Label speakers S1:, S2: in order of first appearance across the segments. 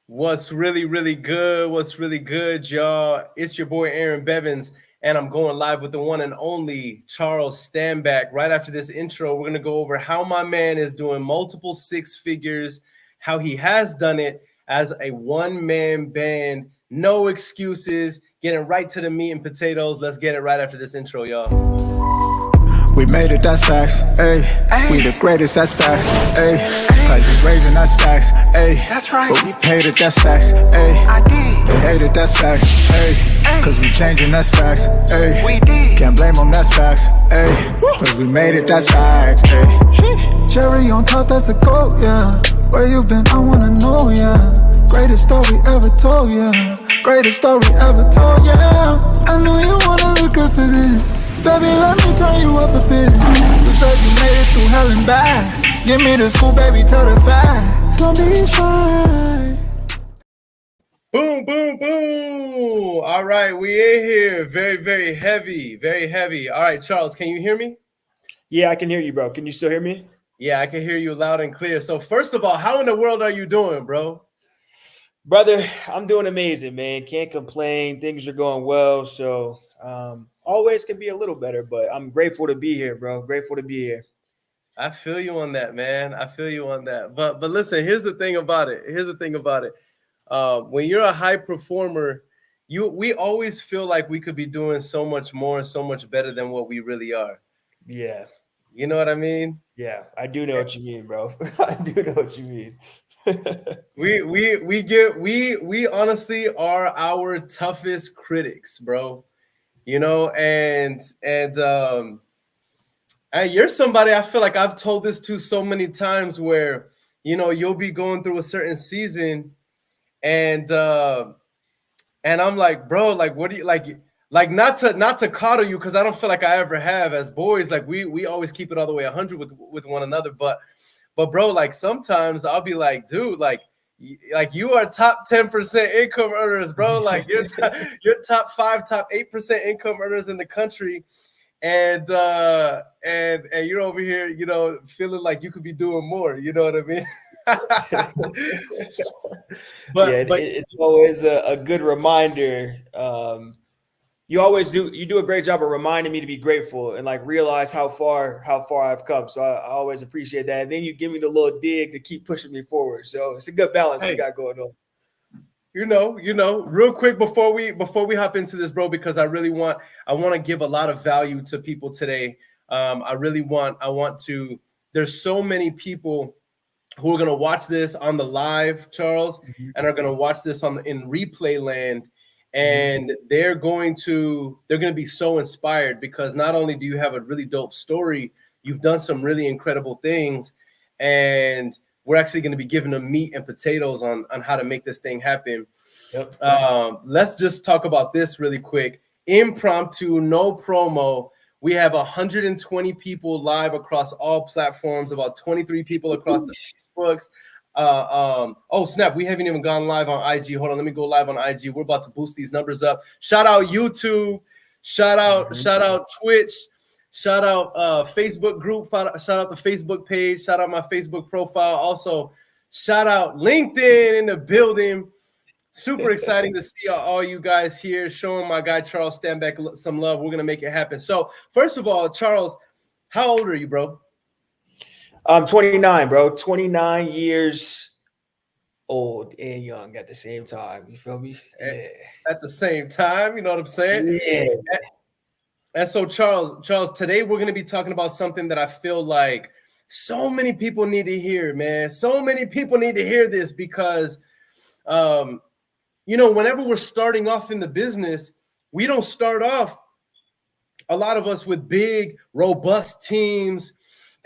S1: What's really, really good? What's really good, y'all? It's your boy Aaron Bevins, and I'm going live with the one and only Charles Stanback. Right after this intro, we're going to go over how my man is doing multiple six figures, how he has done it as a one-man band. No excuses, getting right to the meat and potatoes. Let's get it right after this intro, y'all.
S2: We made it, that's facts, ayy. We the greatest, that's facts, ayy. Prices raising, that's facts, ayy. That's right. But we paid it, that's facts, ayy. I did. They hate it, that's facts, ayy. Cause we changing, that's facts, ayy. We did. Can't blame them, that's facts, ayy. Cause we made it, that's facts, ayy. Cherry on top, that's a goat, yeah. Where you been, I wanna know, yeah. Greatest story ever told, yeah. Greatest story ever told, yeah. I know you wanna look up for this. Baby, let me turn you up a bit. You said you made it through hell and back. Give me the scoop, baby, tell the facts. Don't be shy.
S1: Boom, boom, boom. All right, we in here. Very, very heavy, very heavy. All right, Charles, can you hear me?
S3: Yeah, I can hear you, bro. Can you still hear me?
S1: Yeah, I can hear you loud and clear. So first of all, how in the world are you doing, bro?
S3: Brother, I'm doing amazing, man. Can't complain. Things are going well. So always can be a little better, but I'm grateful to be here, bro. Grateful to be here.
S1: I feel you on that, man. I feel you on that. But listen, here's the thing about it. When you're a high performer, we always feel like we could be doing so much more and so much better than what we really are.
S3: Yeah.
S1: You know what I mean?
S3: Yeah, I do know what you mean, bro. I do know what you mean.
S1: we honestly are our toughest critics, bro. You know, and you're somebody I feel like I've told this to so many times where, you know, you'll be going through a certain season and I'm like, bro, like, what do you like not to coddle you, because I don't feel like I ever have. As boys, like we always keep it all the way 100 with one another, but bro, like sometimes I'll be like, dude, like you are top 10% income earners, bro. Like you're top 5, top 8% income earners in the country. And you're over here, you know, feeling like you could be doing more. You know what I mean?
S3: but it's always a good reminder. You do a great job of reminding me to be grateful and like realize how far I've come. So I always appreciate that. And then you give me the little dig to keep pushing me forward. So it's a good balance we got going on.
S1: You know, real quick before we hop into this, bro, because I want to give a lot of value to people today. There's so many people who are going to watch this on the live, Charles, and are going to watch this in replay land. And they're going to be so inspired, because not only do you have a really dope story, you've done some really incredible things, and we're actually going to be giving them meat and potatoes on how to make this thing happen. Yep. Let's just talk about this really quick. Impromptu, no promo. We have 120 people live across all platforms, about 23 people across the Facebooks. Oh snap, we haven't even gone live on IG. Hold on, let me go live on IG. We're about to boost these numbers up. Shout out YouTube, shout out Twitch, shout out Facebook group, shout out the Facebook page, shout out my Facebook profile. Also, shout out LinkedIn in the building. Super exciting to see all you guys here, showing my guy Charles Stanback some love. We're gonna make it happen. So first of all, Charles, how old are you, bro?
S3: I'm 29, bro. 29 years old and young at the same time. You feel me?
S1: Yeah. At the same time, you know what I'm saying?
S3: Yeah.
S1: And so, Charles, today we're going to be talking about something that I feel like so many people need to hear, man. So many people need to hear this, because, you know, whenever we're starting off in the business, we don't start off, a lot of us, with big, robust teams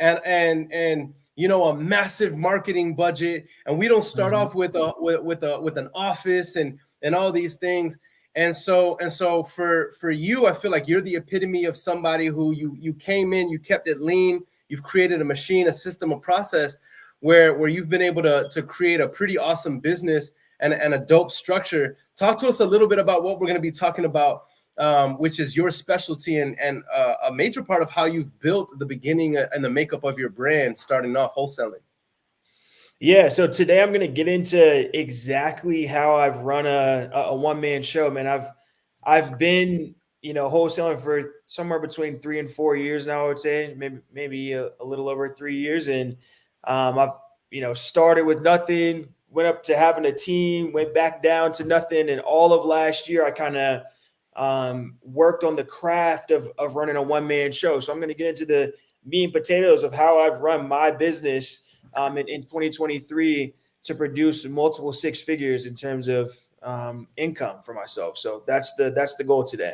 S1: and you know, a massive marketing budget, and we don't start off with an office and all these things. And so for you, I feel like you're the epitome of somebody who you came in, you kept it lean, you've created a machine, a system, a process where you've been able to create a pretty awesome business and a dope structure. Talk to us a little bit about what we're going to be talking about, which is your specialty and a major part of how you've built the beginning and the makeup of your brand, starting off wholesaling.
S3: Yeah, so today I'm going to get into exactly how I've run a one-man show, man. I've been, wholesaling for somewhere between 3 and 4 years now, I would say, maybe a little over 3 years. And I've, started with nothing, went up to having a team, went back down to nothing. And all of last year, I kind of worked on the craft of running a one-man show. So I'm going to get into the meat and potatoes of how I've run my business in 2023 to produce multiple six figures in terms of income for myself. So that's the goal today.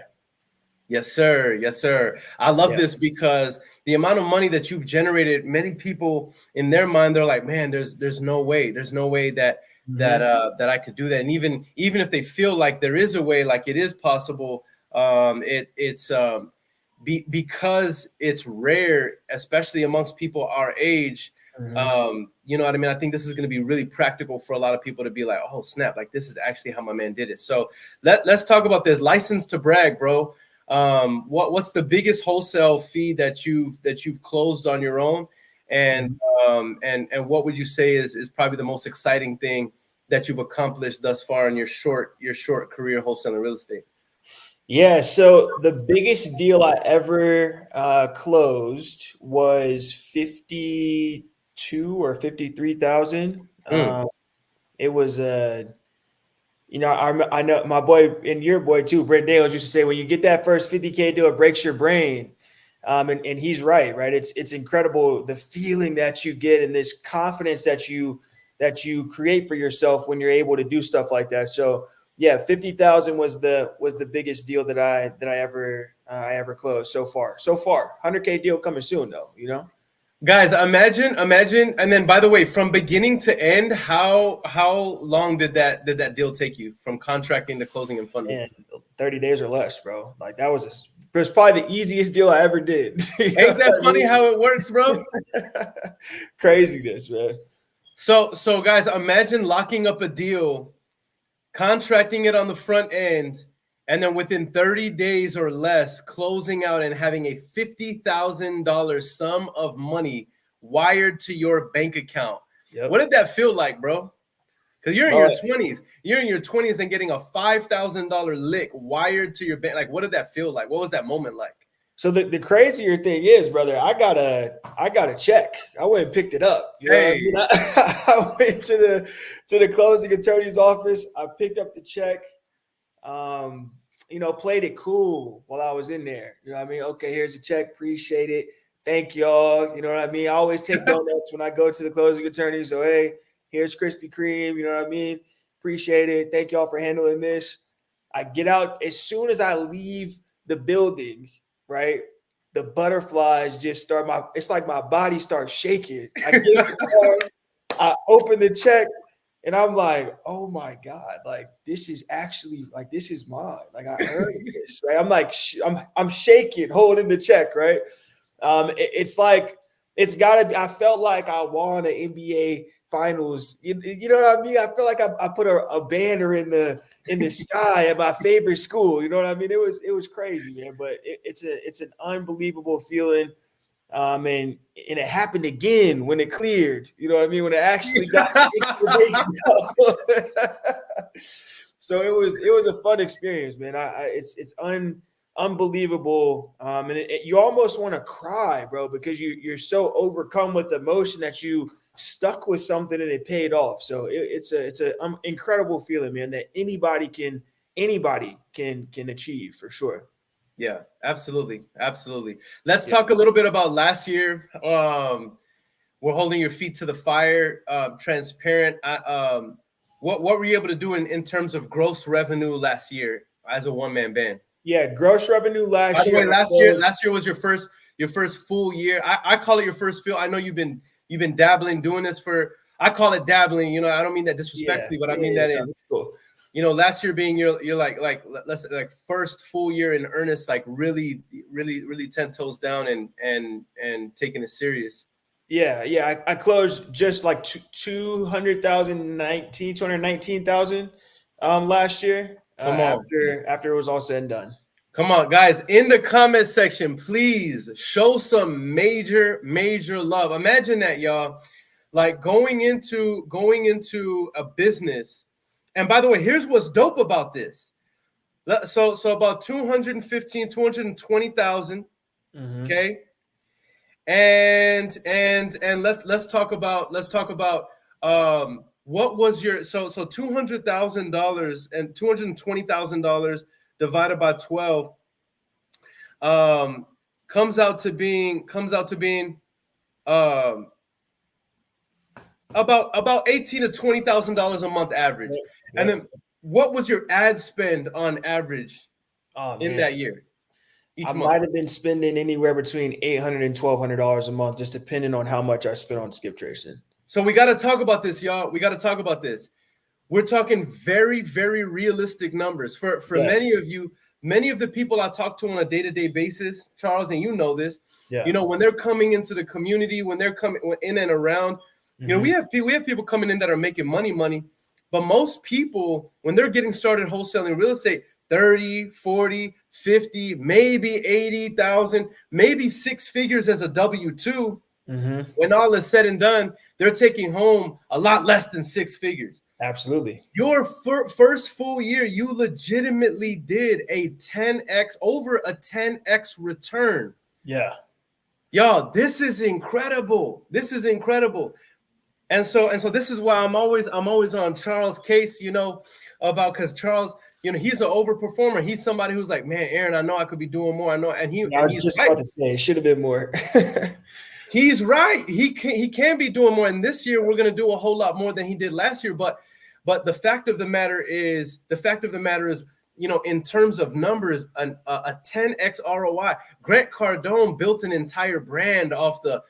S1: Yes, sir. Yes, sir. I love
S3: Yeah.
S1: this because the amount of money that you've generated, many people in their mind, they're like, man, there's no way. There's no way that that I could do that. And even if they feel like there is a way, like it is possible, because it's rare, especially amongst people our age. You know what I mean? I think this is going to be really practical for a lot of people to be like, oh snap, like this is actually how my man did it. So let's talk about this. License to brag, bro. What's the biggest wholesale fee that you've closed on your own, and what would you say is probably the most exciting thing that you've accomplished thus far in your short career wholesaling real estate?
S3: Yeah, so the biggest deal I ever closed was 52 or 53,000. It was I know my boy and your boy too, Brent Daniels, used to say, when you get that first 50K deal, it breaks your brain. And he's right? It's incredible the feeling that you get and this confidence that you create for yourself when you're able to do stuff like that. So yeah, 50,000 was the biggest deal that I ever closed so far. 100K deal coming soon though,
S1: Guys, imagine, and then by the way, from beginning to end, how long did that deal take you from contracting to closing and funding?
S3: And 30 days or less, bro. Like it was probably the easiest deal I ever did.
S1: Ain't that funny how it works, bro?
S3: Craziness, man.
S1: So guys, imagine locking up a deal, contracting it on the front end, and then within 30 days or less, closing out and having a $50,000 sum of money wired to your bank account. Yep. What did that feel like, bro? Because you're in your 20s. You're in your 20s and getting a $5,000 lick wired to your bank. Like, what did that feel like? What was that moment like?
S3: So the crazier thing is, brother, I got a check. I went and picked it up. You know what I mean? I went to the closing attorney's office. I picked up the check. Played it cool while I was in there. You know what I mean? Okay, here's a check. Appreciate it. Thank y'all. You know what I mean? I always take donuts when I go to the closing attorney. So, hey, here's Krispy Kreme. You know what I mean? Appreciate it. Thank y'all for handling this. I get out. As soon as I leave the building, right, the butterflies just start it's like my body starts shaking. I get in the car, I open the check, and I'm like, oh my God, like this is actually like, this is mine. Like I earned this, right? I'm like, I'm shaking, holding the check, right? It's like, it's gotta be, I felt like I won an NBA finals. You know what I mean? I feel like I put a banner in the sky at my favorite school. You know what I mean? It was crazy, man. But it's an unbelievable feeling. And it happened again when it cleared. You know what I mean? When it actually got so it was a fun experience, man. It's unbelievable. And you almost want to cry, bro, because you're so overcome with emotion that you stuck with something and it paid off. So it's an incredible feeling, man, that anybody can achieve for sure.
S1: Yeah, absolutely. Let's talk a little bit about last year. We're holding your feet to the fire, transparent. What were you able to do in terms of gross revenue last year as a one-man band?
S3: Yeah, gross revenue last year.
S1: Last year was your first full year. I call it your first feel. I know you've been dabbling, doing this I call it dabbling. I don't mean that disrespectfully, but I mean that in
S3: cool.
S1: Last year being your let's like first full year in earnest, like really 10 toes down and taking it serious.
S3: Yeah. I closed just like 219,000 last year. After it was all said and done.
S1: Come on, guys, in the comment section, please show some major love. Imagine that, y'all. like going into a business. And by the way, here's what's dope about this. So about 220,000. Okay. And let's talk about what was your so $200,000 and $220,000 divided by 12 comes out to being about $18,000 to $20,000 a month average. Yep. And then what was your ad spend on average in that year?
S3: I might have been spending anywhere between $800 and $1,200 a month, just depending on how much I spent on skip tracing.
S1: So we got to talk about this, y'all. We got to talk about this. We're talking very, very realistic numbers for many of you. Many of the people I talk to on a day-to-day basis, Charles, and you know this. Yeah. You know, when they're coming into the community, when they're coming in and around, you know, we have people coming in that are making money. But most people, when they're getting started wholesaling real estate, 30, 40, 50, maybe 80,000, maybe six figures as a W-2. When all is said and done, they're taking home a lot less than six figures.
S3: Absolutely.
S1: Your first full year, you legitimately did a 10x, over a 10x return.
S3: Yeah.
S1: Y'all, this is incredible. This is incredible. And so this is why I'm always on Charles' case, you know, because Charles, you know, he's an overperformer. He's somebody who's like, man, Aaron, I know I could be doing more. I know. And
S3: I was just about to say, it should have been more.
S1: He's right. He can be doing more. And this year we're going to do a whole lot more than he did last year. But the fact of the matter is, you know, in terms of numbers, a 10x ROI. Grant Cardone built an entire brand off the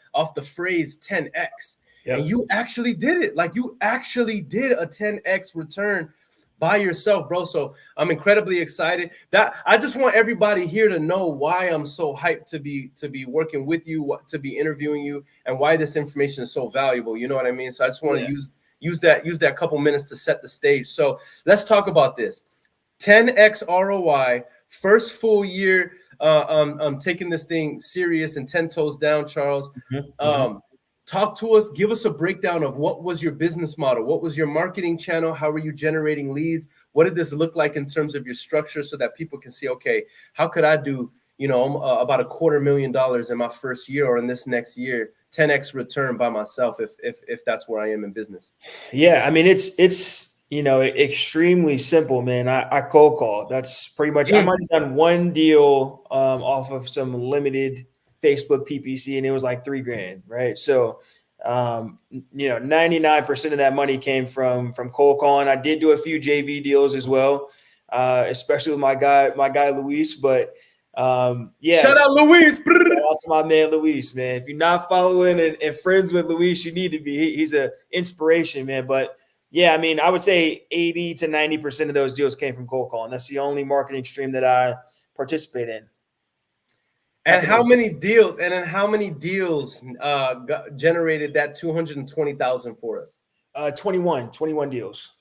S1: phrase 10x. Yep. And you actually did it. Like, you actually did a 10x return by yourself, bro. So I'm incredibly excited. That I just want everybody here to know why I'm so hyped to be working with you, to be interviewing you, and why this information is so valuable. You know what I mean? So I just want to use that couple minutes to set the stage. So let's talk about this. 10x ROI, first full year taking this thing serious and 10 toes down, Charles. Talk to us. Give us a breakdown of what was your business model? What was your marketing channel? How were you generating leads? What did this look like in terms of your structure so that people can see, okay, how could I do, you know, about $250,000 in my first year or in this next year, 10x return by myself if that's where I am in business?
S3: Yeah, I mean, it's you know, extremely simple, man. I cold call. That's pretty much. I might have done one deal off of some limited Facebook PPC, and it was like $3,000, right? So, you know, 99% of that money came from cold calling. I did do a few JV deals as well, especially with my guy Luis. But yeah,
S1: shout out Luis.
S3: Shout out to my man Luis, man. If you're not following and friends with Luis, you need to be. He's an inspiration, man. But yeah, I mean, I would say 80 to 90% of those deals came from cold calling. That's the only marketing stream that I participate in.
S1: And how many deals? Generated that 220,000 for us?
S3: 21 deals.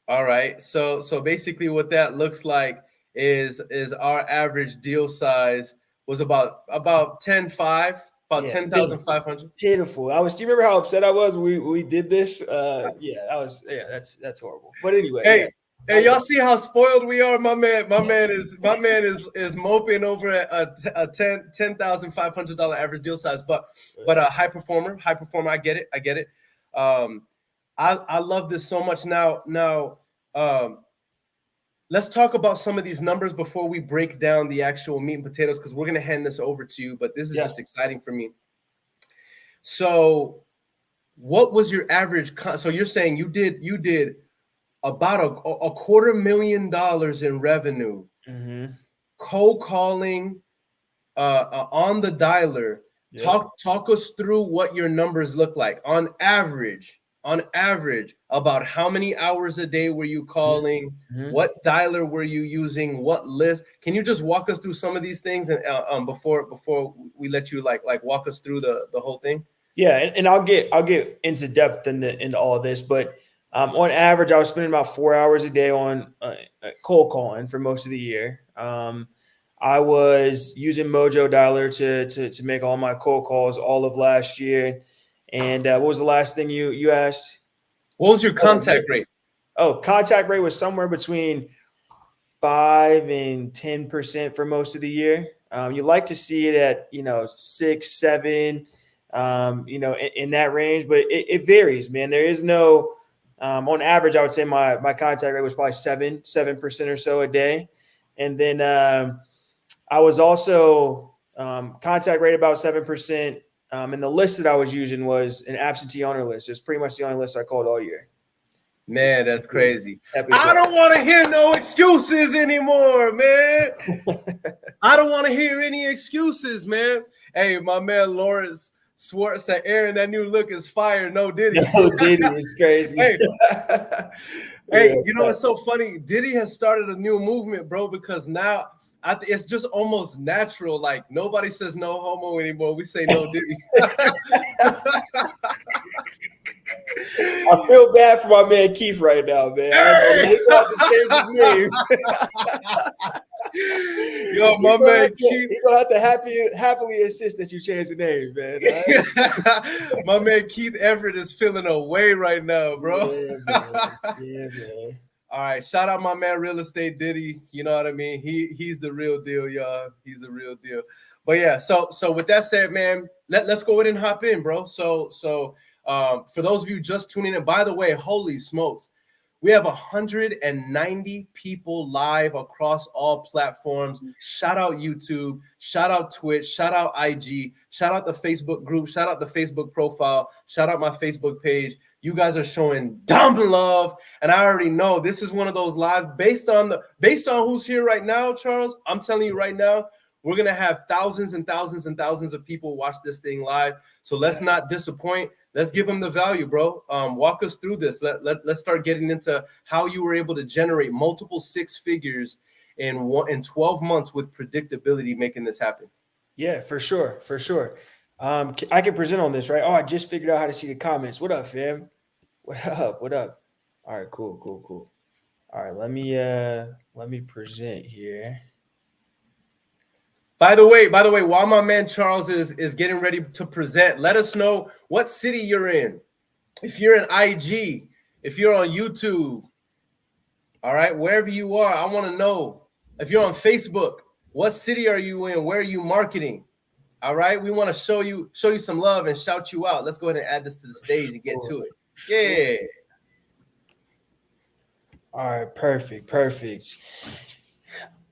S1: All right. So basically, what that looks like is our average deal size was about 10.5, about 10,500.
S3: Pitiful. Do you remember how upset I was when we did this? That's horrible. But anyway.
S1: Hey. Hey, y'all see how spoiled we are? My man is moping over a $10,500 average deal size, but a high performer. I get it. I love this so much. Now, let's talk about some of these numbers before we break down the actual meat and potatoes, because we're gonna hand this over to you. But this is just exciting for me. So, what was your average? So you're saying you did about a $250,000 in revenue, cold calling on the dialer. Talk us through what your numbers look like on average. About how many hours a day were you calling? What dialer were you using? What list? Can you just walk us through some of these things and before we let you like walk us through the whole thing?
S3: Yeah, and I'll get into depth into all of this, but on average, I was spending about 4 hours a day on cold calling for most of the year. I was using Mojo Dialer to make all my cold calls all of last year. And what was the last thing you asked?
S1: What was your contact rate?
S3: Oh, contact rate was somewhere between 5 and 10% for most of the year. You like to see it at 6, 7, in that range, but it varies, man. There is no on average. I would say my contact rate was probably 7% or so a day, and then I was also contact rate about 7%. And the list that I was using was an absentee owner list. It's pretty much the only list I called all year.
S1: Man, that's crazy. I don't want to hear no excuses anymore, man. I don't want to hear any excuses, man. Hey, my man Lawrence Swartz said, Aaron, that new look is fire. No Diddy.
S3: No Diddy is crazy.
S1: Hey, hey, it's so funny. Diddy has started a new movement, bro, because now it's just almost natural. Like, nobody says no homo anymore. We say no Diddy.
S3: I feel bad for my man Keith right now, man. He's about to change his name.
S1: Yo, my man Keith.
S3: He's gonna have to happily insist that you change the name, man. Right?
S1: My man Keith Everett is feeling away right now, bro.
S3: Yeah, man.
S1: All right, shout out my man Real Estate Diddy. You know what I mean? He's the real deal, y'all. He's the real deal. But yeah, so with that said, man, let's go ahead and hop in, bro. So for those of you just tuning in, by the way, holy smokes, we have 190 people live across all platforms. Shout out YouTube, shout out Twitch, shout out IG, shout out the Facebook group, shout out the Facebook profile, shout out my Facebook page. You guys are showing dumb love, and I already know this is one of those live based on who's here right now, Charles. I'm telling you right now, we're gonna have thousands and thousands and thousands of people watch this thing live. So let's not disappoint. Let's give them the value, bro. Walk us through this. Let's start getting into how you were able to generate multiple six figures in 12 months with predictability, making this happen.
S3: Yeah, for sure. I can present on this, right? Oh, I just figured out how to see the comments. What up, fam? What up? All right, cool. All right, let me present here.
S1: By the way, while my man Charles is getting ready to present, let us know what city you're in. If you're in IG, if you're on YouTube, all right, wherever you are, I want to know. If you're on Facebook, what city are you in? Where are you marketing? All right, we want to show you some love and shout you out. Let's go ahead and add this to the stage and get to it. Yeah.
S3: All right, perfect.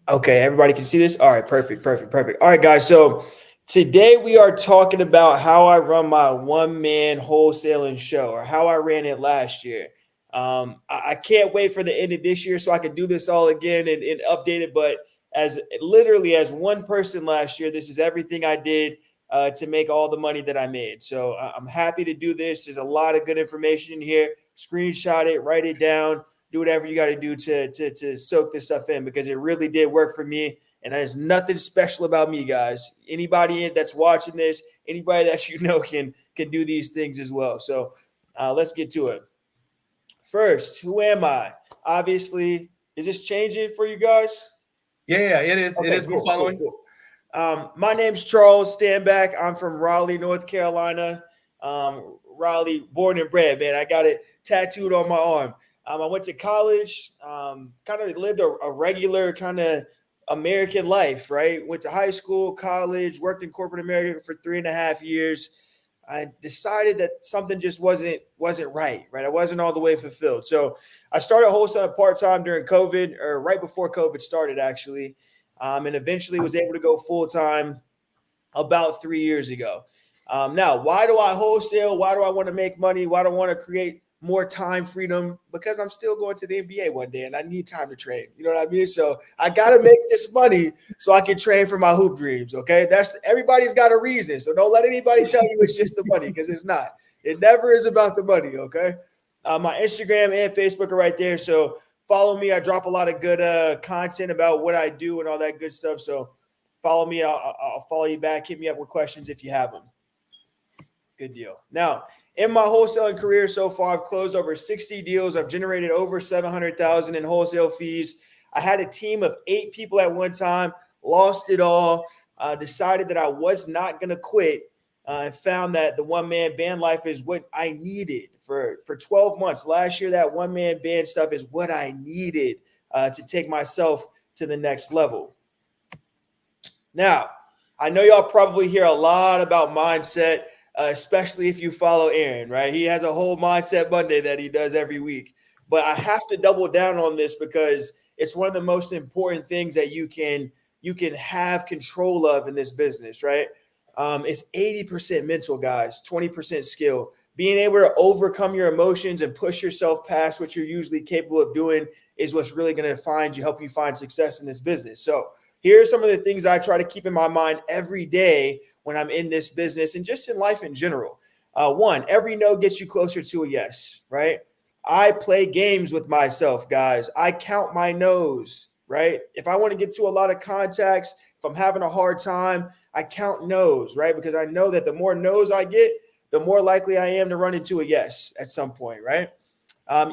S3: Okay, everybody can see this? All right, perfect. All right, guys, so today we are talking about how I run my one-man wholesaling show, or how I ran it last year. I can't wait for the end of this year so I can do this all again and update it, but as one person last year, this is everything I did to make all the money that I made. So I'm happy to do this. There's a lot of good information in here. Screenshot it, write it down. Do whatever you got to do to soak this stuff in, because it really did work for me. And there's nothing special about me, guys. Anybody that's watching this, anybody that you know can do these things as well. So let's get to it. First, who am I? Obviously, is this changing for you guys?
S1: Yeah, it is. Okay, it is. Cool, following.
S3: Cool. My name's Charles Stanback. I'm from Raleigh, North Carolina. Raleigh, born and bred, man. I got it tattooed on my arm. I went to college, kind of lived a regular kind of American life, right? Went to high school, college, worked in corporate America for 3.5 years. I decided that something just wasn't right? I wasn't all the way fulfilled. So I started wholesaling part-time during COVID, or right before COVID started, actually, and eventually was able to go full-time about 3 years ago. Now, why do I wholesale? Why do I want to make money? Why do I want to create more time freedom? Because I'm still going to the NBA one day and I need time to train. You know what I mean? So I got to make this money so I can train for my hoop dreams. Okay. Everybody's got a reason. So don't let anybody tell you it's just the money, because it's not. It never is about the money. Okay. My Instagram and Facebook are right there. So follow me. I drop a lot of good content about what I do and all that good stuff. So follow me. I'll follow you back. Hit me up with questions if you have them. Good deal. Now, in my wholesaling career so far, I've closed over 60 deals. I've generated over $700,000 in wholesale fees. I had a team of 8 people at one time, lost it all, decided that I was not going to quit and found that the one-man band life is what I needed for 12 months. Last year, that one-man band stuff is what I needed to take myself to the next level. Now, I know y'all probably hear a lot about mindset, especially if you follow Aaron, right? He has a whole Mindset Monday that he does every week. But I have to double down on this because it's one of the most important things that you can have control of in this business, right? It's 80% mental, guys, 20% skill. Being able to overcome your emotions and push yourself past what you're usually capable of doing is what's really going to help you find success in this business. So here are some of the things I try to keep in my mind every day when I'm in this business and just in life in general. One, every no gets you closer to a yes, right? I play games with myself, guys. I count my no's, right? If I want to get to a lot of contacts, if I'm having a hard time, I count no's, right? Because I know that the more no's I get, the more likely I am to run into a yes at some point, right?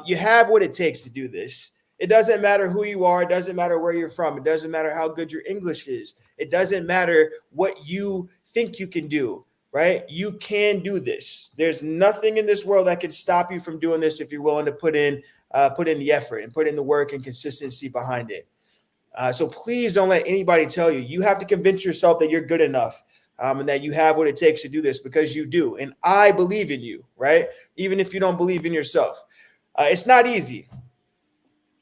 S3: You have what it takes to do this. It doesn't matter who you are. It doesn't matter where you're from. It doesn't matter how good your English is. It doesn't matter what you think you can do, right? You can do this. There's nothing in this world that can stop you from doing this if you're willing to put in the effort and put in the work and consistency behind it. So please don't let anybody tell you. You have to convince yourself that you're good enough and that you have what it takes to do this, because you do. And I believe in you, right? Even if you don't believe in yourself. It's not easy,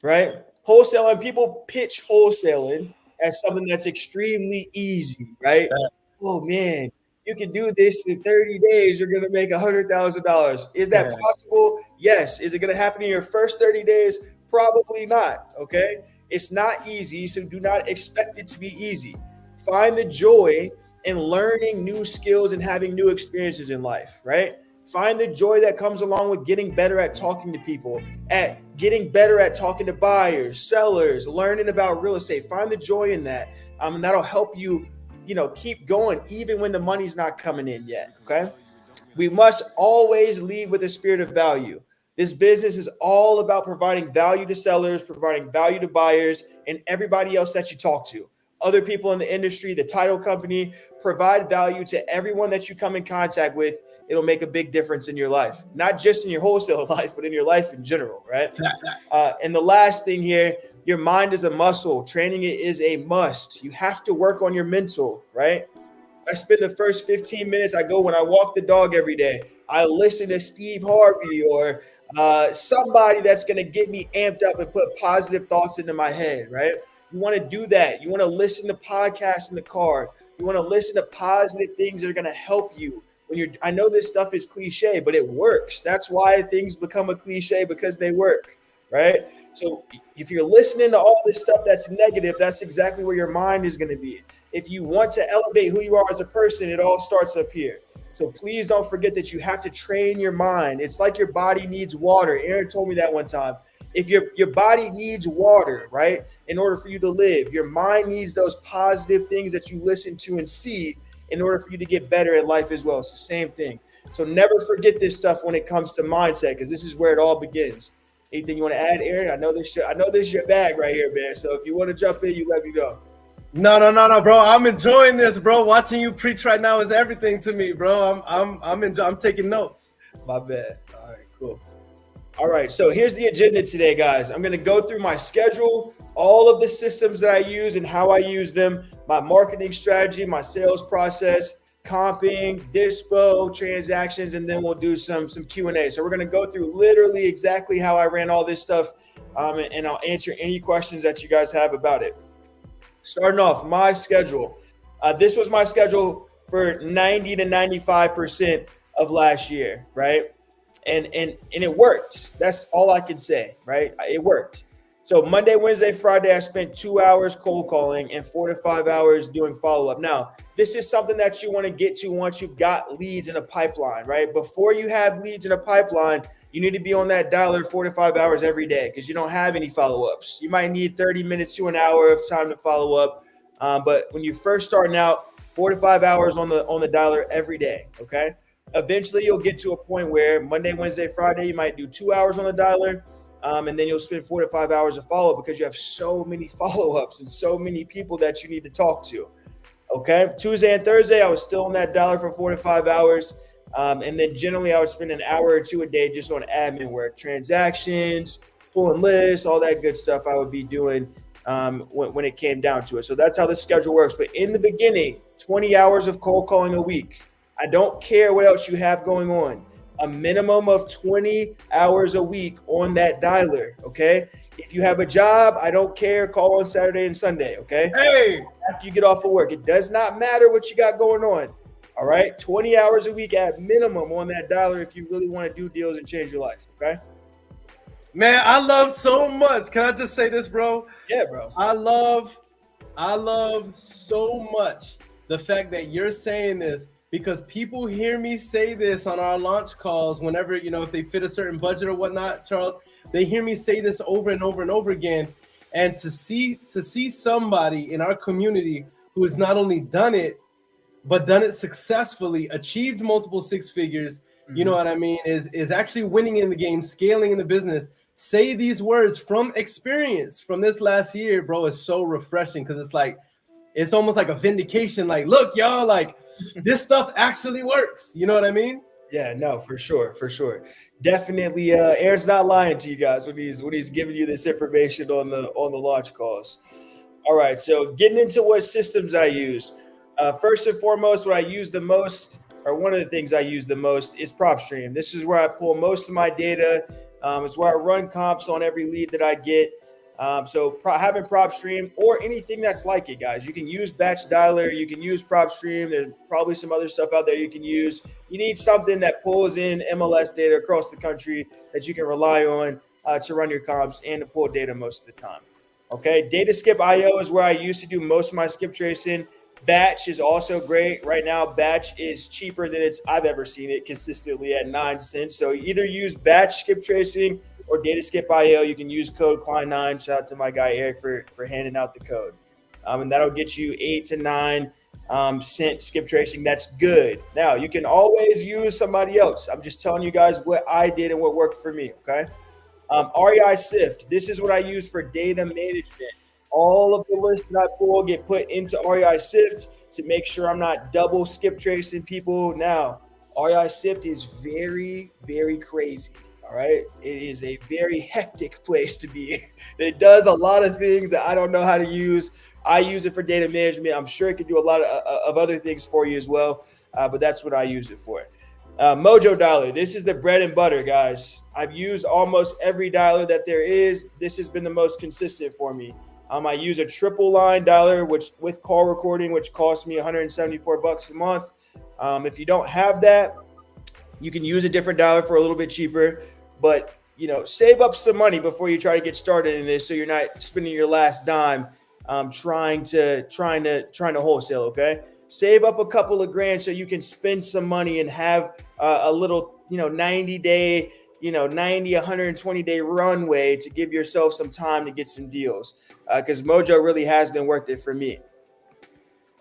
S3: right? Wholesaling, people pitch wholesaling as something that's extremely easy, right? Oh, man, you can do this in 30 days. You're going to make $100,000. Is that possible? Yes. Is it going to happen in your first 30 days? Probably not, okay? It's not easy, so do not expect it to be easy. Find the joy in learning new skills and having new experiences in life, right? Find the joy that comes along with getting better at talking to people, at getting better at talking to buyers, sellers, learning about real estate. Find the joy in that. And that'll help you, keep going even when the money's not coming in yet, okay? We must always lead with a spirit of value. This business is all about providing value to sellers, providing value to buyers, and everybody else that you talk to. Other people in the industry, the title company, provide value to everyone that you come in contact with. It'll make a big difference in your life, not just in your wholesale life, but in your life in general, right? And the last thing here, your mind is a muscle. Training it is a must. You have to work on your mental, right? I spend the first 15 minutes, when I walk the dog every day, I listen to Steve Harvey or somebody that's going to get me amped up and put positive thoughts into my head, right? You want to do that. You want to listen to podcasts in the car. You want to listen to positive things that are going to help you. I know this stuff is cliche, but it works. That's why things become a cliche, because they work, right? So if you're listening to all this stuff that's negative, that's exactly where your mind is going to be. If you want to elevate who you are as a person, it all starts up here. So please don't forget that you have to train your mind. It's like your body needs water. Aaron told me that one time. If your body needs water, right, in order for you to live, your mind needs those positive things that you listen to and see in order for you to get better at life as well. It's the same thing. So never forget this stuff when it comes to mindset, because this is where it all begins. Anything you want to add, Aaron? I know this is your bag right here, man. So if you want to jump in, you let me know.
S1: No, bro. I'm enjoying this, bro. Watching you preach right now is everything to me, bro. I'm taking notes.
S3: My bad. All right, cool. All right, so here's the agenda today, guys. I'm going to go through my schedule, all of the systems that I use and how I use them, my marketing strategy, my sales process, comping, dispo, transactions, and then we'll do some Q&A. So we're going to go through literally exactly how I ran all this stuff, and I'll answer any questions that you guys have about it. Starting off, my schedule. This was my schedule for 90 to 95% of last year, right? And it worked. That's all I can say, right? It worked. So Monday, Wednesday, Friday, I spent 2 hours cold calling and 4 to 5 hours doing follow-up. Now, this is something that you want to get to once you've got leads in a pipeline, right? Before you have leads in a pipeline, you need to be on that dialer 4 to 5 hours every day, because you don't have any follow-ups. You might need 30 minutes to an hour of time to follow up. But when you're first starting out, 4 to 5 hours on the dialer every day, okay? Eventually, you'll get to a point where Monday, Wednesday, Friday, you might do 2 hours on the dialer, and then you'll spend 4 to 5 hours of follow-up, because you have so many follow-ups and so many people that you need to talk to. Okay. Tuesday and Thursday, I was still on that dollar for 4 to 5 hours. And then generally I would spend an hour or two a day just on admin work, transactions, pulling lists, all that good stuff I would be doing when it came down to it. So that's how the schedule works. But in the beginning, 20 hours of cold calling a week. I don't care what else you have going on. A minimum of 20 hours a week on that dialer, okay? If you have a job, I don't care. Call on Saturday and Sunday, okay?
S1: Hey,
S3: After you get off of work, it does not matter what you got going on, all right? 20 hours a week at minimum on that dialer if you really want to do deals and change your life, okay?
S1: man, I love so much. Can I just say this, bro?
S3: Yeah, bro.
S1: I love so much the fact that you're saying this, because people hear me say this on our launch calls whenever, if they fit a certain budget or whatnot, Charles, they hear me say this over and over and over again. And to see somebody in our community who has not only done it, but done it successfully, achieved multiple six figures, you know what I mean, is actually winning in the game, scaling in the business, say these words from experience from this last year, bro, is so refreshing, because it's almost like a vindication. Like, look, y'all, like this stuff actually works. You know what I mean?
S3: Yeah, no, for sure. Definitely, Aaron's not lying to you guys when he's giving you this information on the launch calls. All right, so getting into what systems I use. First and foremost, what I use the most, or one of the things I use the most, is PropStream. This is where I pull most of my data. It's where I run comps on every lead that I get. So having PropStream or anything that's like it, guys. You can use Batch Dialer. You can use PropStream. There's probably some other stuff out there you can use. You need something that pulls in MLS data across the country that you can rely on to run your comps and to pull data most of the time. Okay, DataSkip.io is where I used to do most of my skip tracing. Batch is also great. Right now, Batch is cheaper than I've ever seen it, consistently at 9 cents. So either use Batch skip tracing or DataSkip.io. You can use code Klein9. Shout out to my guy Eric for handing out the code. And that'll get you 8 to 9 cent skip tracing. That's good. Now, you can always use somebody else. I'm just telling you guys what I did and what worked for me, okay? REI Sift. This is what I use for data management. All of the lists that I pull get put into REI Sift to make sure I'm not double skip tracing people. Now, REI Sift is very, very crazy. All right. It is a very hectic place to be. It does a lot of things that I don't know how to use. I use it for data management. I'm sure it can do a lot of other things for you as well. But that's what I use it for. Mojo Dialer. This is the bread and butter, guys. I've used almost every dialer that there is. This has been the most consistent for me. I use a triple line dialer, which with call recording, which costs me $174 a month. If you don't have that, you can use a different dialer for a little bit cheaper, but save up some money before you try to get started in this, so you're not spending your last dime trying to wholesale. Okay, save up a couple of grand so you can spend some money and have a little 90-day 120-day runway to give yourself some time to get some deals, because Mojo really has been worth it for me.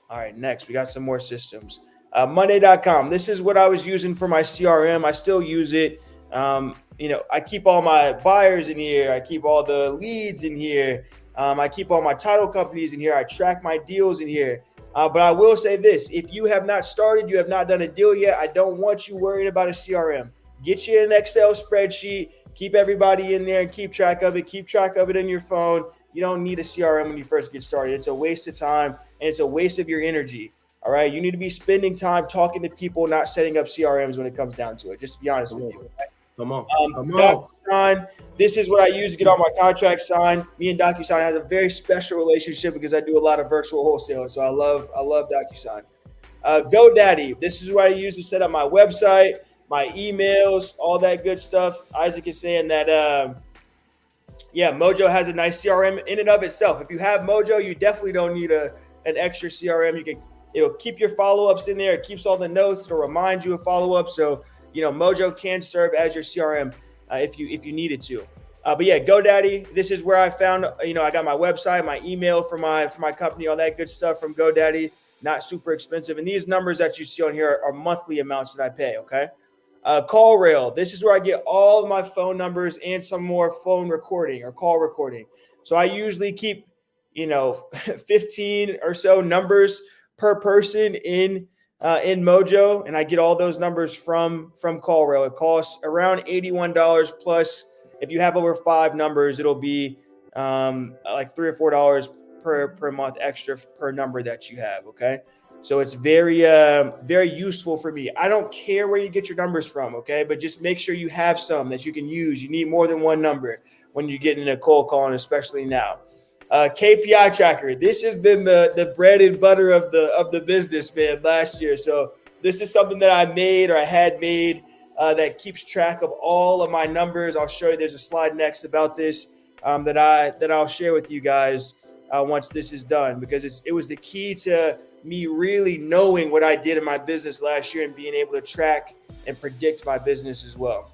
S3: All right, next we got some more systems. Monday.com. This is what I was using for my CRM. I still use it. I keep all my buyers in here. I keep all the leads in here. I keep all my title companies in here. I track my deals in here. But I will say this: if you have not started, you have not done a deal yet, I don't want you worrying about a CRM. Get you an Excel spreadsheet. Keep everybody in there and keep track of it. Keep track of it in your phone. You don't need a CRM when you first get started. It's a waste of time and it's a waste of your energy. All right. You need to be spending time talking to people, not setting up CRMs when it comes down to it. Just to be honest with you.
S1: Come on.
S3: DocuSign. This is what I use to get all my contracts signed. Me and DocuSign has a very special relationship because I do a lot of virtual wholesaling. So I love DocuSign. GoDaddy. This is what I use to set up my website, my emails, all that good stuff. Isaac is saying that, Mojo has a nice CRM in and of itself. If you have Mojo, you definitely don't need an extra CRM. It'll keep your follow-ups in there. It keeps all the notes. It'll remind you of follow-ups. So, Mojo can serve as your CRM if you needed to. But yeah, GoDaddy. This is where I found, I got my website, my email for my company, all that good stuff from GoDaddy. Not super expensive. And these numbers that you see on here are monthly amounts that I pay. Okay. CallRail. This is where I get all of my phone numbers and some more phone recording or call recording. So I usually keep, 15 or so numbers per person in Mojo, and I get all those numbers from CallRail. It costs around $81 plus. If you have over 5 numbers, it'll be like $3 or $4 per month extra per number that you have. Okay, so it's very very useful for me. I don't care where you get your numbers from, okay, but just make sure you have some that you can use. You need more than one number when you get in a cold call, and especially now. KPI tracker. This has been the bread and butter of the business, man, last year. So this is something that I made, or I had made, that keeps track of all of my numbers. I'll show you. There's a slide next about this that I'll share with you guys once this is done, because it was the key to me really knowing what I did in my business last year and being able to track and predict my business as well.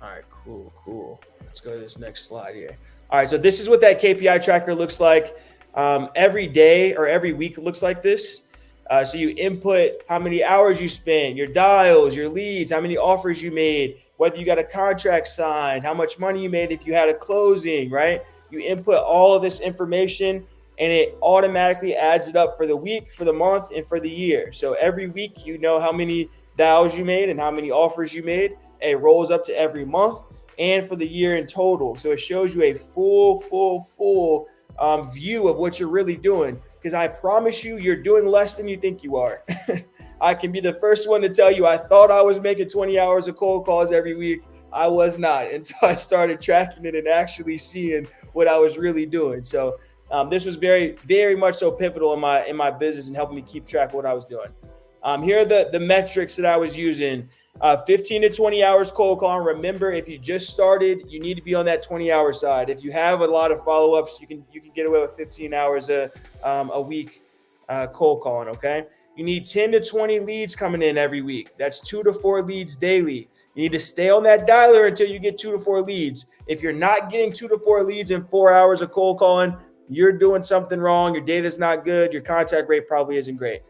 S3: All right, cool. Let's go to this next slide here. All right, so this is what that KPI tracker looks like. Every day or every week it looks like this. So you input how many hours you spent, your dials, your leads, how many offers you made, whether you got a contract signed, how much money you made if you had a closing, right? You input all of this information, and it automatically adds it up for the week, for the month, and for the year. So every week you know how many dials you made and how many offers you made. And it rolls up to every month and for the year in total. So it shows you a full view of what you're really doing. Because I promise you, you're doing less than you think you are. I can be the first one to tell you, I thought I was making 20 hours of cold calls every week. I was not, until I started tracking it and actually seeing what I was really doing. So this was very, very much so pivotal in my business and helping me keep track of what I was doing. Here are the metrics that I was using. 15 to 20 hours cold calling. Remember, if you just started, you need to be on that 20-hour side. If you have a lot of follow-ups, you can get away with 15 hours a week cold calling, okay? You need 10 to 20 leads coming in every week. That's 2 to 4 leads daily. You need to stay on that dialer until you get 2 to 4 leads. If you're not getting 2 to 4 leads in 4 hours of cold calling, you're doing something wrong. Your data's not good. Your contact rate probably isn't great.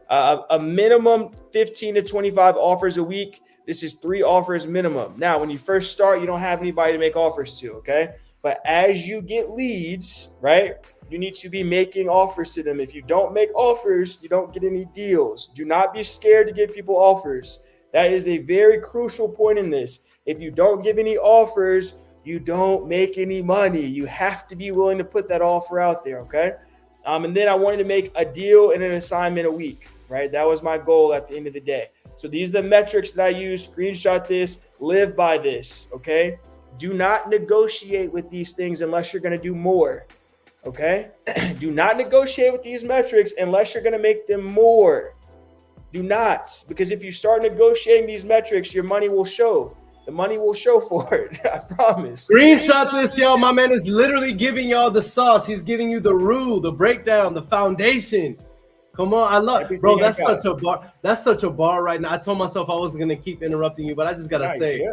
S3: A minimum 15 to 25 offers a week. This is 3 offers minimum. Now, when you first start, you don't have anybody to make offers to, okay? But as you get leads, right, you need to be making offers to them. If you don't make offers, you don't get any deals. Do not be scared to give people offers. That is a very crucial point in this. If you don't give any offers, you don't make any money. You have to be willing to put that offer out there, okay? And then I wanted to make a deal and an assignment a week, right? That was my goal at the end of the day. So these are the metrics that I use. Screenshot this, live by this, okay? Do not negotiate with these things unless you're going to do more, okay? Do not negotiate with these metrics unless you're going to make them more. Do not, because if you start negotiating these metrics, your money will show. The money will show for it. I promise.
S1: Screenshot this, y'all. My man is literally giving y'all the sauce. He's giving you the rule, the breakdown, the foundation. Come on, I love it. Bro, that's such a bar. That's such a bar right now. I told myself I wasn't going to keep interrupting you, but I just got to say,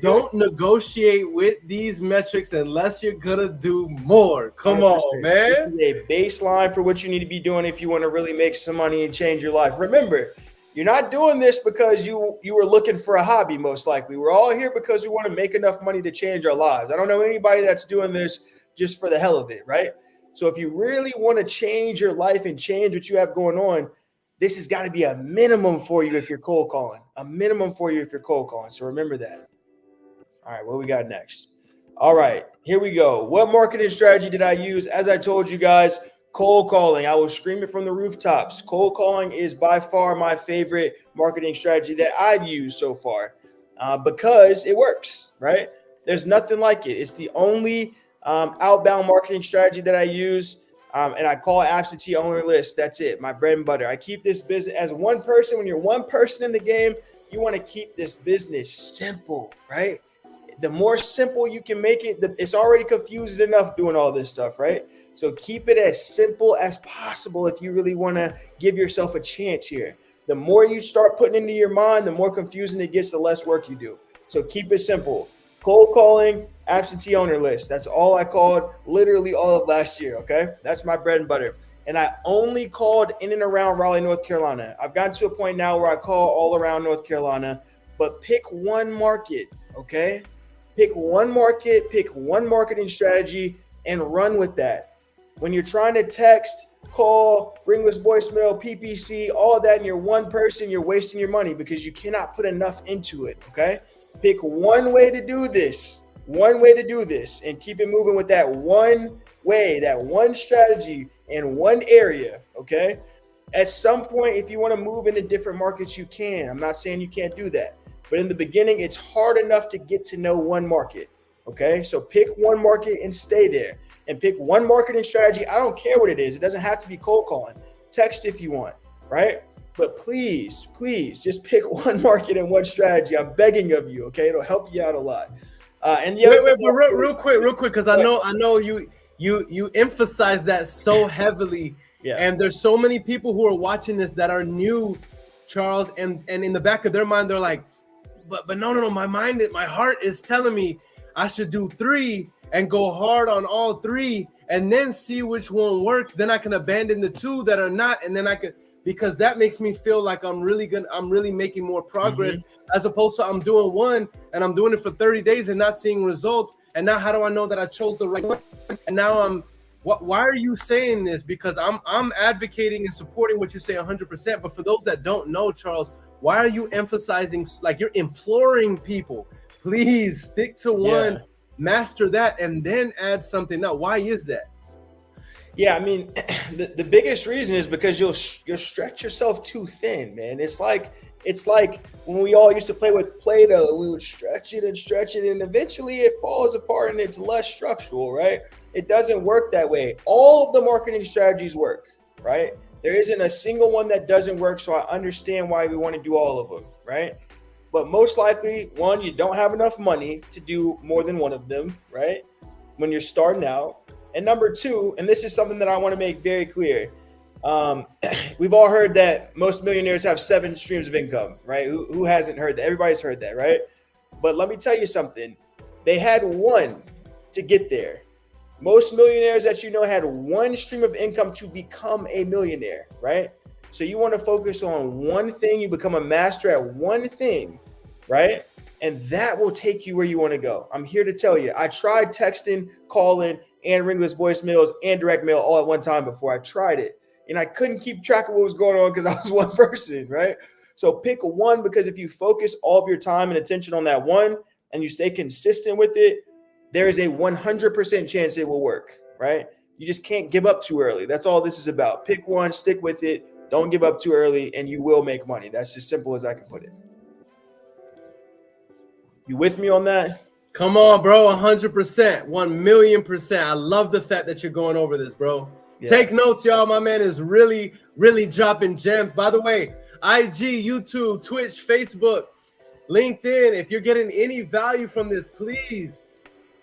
S1: don't negotiate with these metrics unless you're going to do more. Come 100%. On, man.
S3: This is a baseline for what you need to be doing if you want to really make some money and change your life. Remember, you're not doing this because you were looking for a hobby, most likely. We're all here because we want to make enough money to change our lives. I don't know anybody that's doing this just for the hell of it, right? So if you really want to change your life and change what you have going on, this has got to be a minimum for you if you're cold calling. A minimum for you if you're cold calling. So remember that. All right, what we got next? All right, here we go. What marketing strategy did I use? As I told you guys, cold calling. I will scream it from the rooftops. Cold calling is by far my favorite marketing strategy that I've used so far because it works, right? There's nothing like it. It's the only outbound marketing strategy that I use, and I call it absentee owner list. That's it, my bread and butter. I keep this business as one person. When you're one person in the game, you want to keep this business simple, right? The more simple you can make it, it's already confused enough doing all this stuff, right? So keep it as simple as possible if you really want to give yourself a chance here. The more you start putting into your mind, the more confusing it gets, the less work you do. So keep it simple. Cold calling, absentee owner list. That's all I called literally all of last year, okay? That's my bread and butter. And I only called in and around Raleigh, North Carolina. I've gotten to a point now where I call all around North Carolina, but pick one market, okay? Pick one market, pick one marketing strategy, and run with that. When you're trying to text, call, ringless voicemail, PPC, all that, and you're one person, you're wasting your money because you cannot put enough into it, okay? Pick one way to do this, and keep it moving with that one way, that one strategy in one area, okay? At some point, if you want to move into different markets, you can. I'm not saying you can't do that. But in the beginning, it's hard enough to get to know one market, okay? So pick one market and stay there. And pick one marketing strategy. I don't care what it is. It doesn't have to be cold calling. Text if you want, right? But please, just pick one market and one strategy. I'm begging of you, okay? It'll help you out a lot. And the
S1: real quick, because I know you emphasize that so heavily. Yeah. And there's so many people who are watching this that are new, Charles, and in the back of their mind, they're like, but no, my heart is telling me I should do 3 and go hard on all 3 and then see which one works. Then I can abandon the 2 that are not. And then I can, because that makes me feel like I'm really making more progress as opposed to I'm doing one and I'm doing it for 30 days and not seeing results. And now how do I know that I chose the right one? And now why are you saying this? Because I'm advocating and supporting what you say 100%. But for those that don't know, Charles, why are you emphasizing, like you're imploring people, please stick to one, master that, and then add something else? Why is that?
S3: Yeah, I mean, the biggest reason is because you'll stretch yourself too thin, man. It's like when we all used to play with Play-Doh, we would stretch it, and eventually it falls apart and it's less structural, right? It doesn't work that way. All of the marketing strategies work, right? There isn't a single one that doesn't work, so I understand why we want to do all of them, right? But most likely, one, you don't have enough money to do more than one of them, right? When you're starting out. And number 2, and this is something that I want to make very clear. We've all heard that most millionaires have 7 streams of income, right? Who hasn't heard that? Everybody's heard that, right? But let me tell you something. They had 1 to get there. Most millionaires that you know had 1 stream of income to become a millionaire, right? So you want to focus on one thing. You become a master at one thing, right? And that will take you where you want to go. I'm here to tell you, I tried texting, calling, and ringless voicemails and direct mail all at one time before I tried it. And I couldn't keep track of what was going on because I was one person, right? So pick one, because if you focus all of your time and attention on that one and you stay consistent with it, there is a 100% chance it will work, right? You just can't give up too early. That's all this is about. Pick one, stick with it. Don't give up too early, and you will make money. That's as simple as I can put it. You with me on that?
S1: Come on, bro. 100%, 1,000,000%. I love the fact that you're going over this, bro. Yeah. Take notes, y'all. My man is really, really dropping gems. By the way, IG, YouTube, Twitch, Facebook, LinkedIn. If you're getting any value from this, please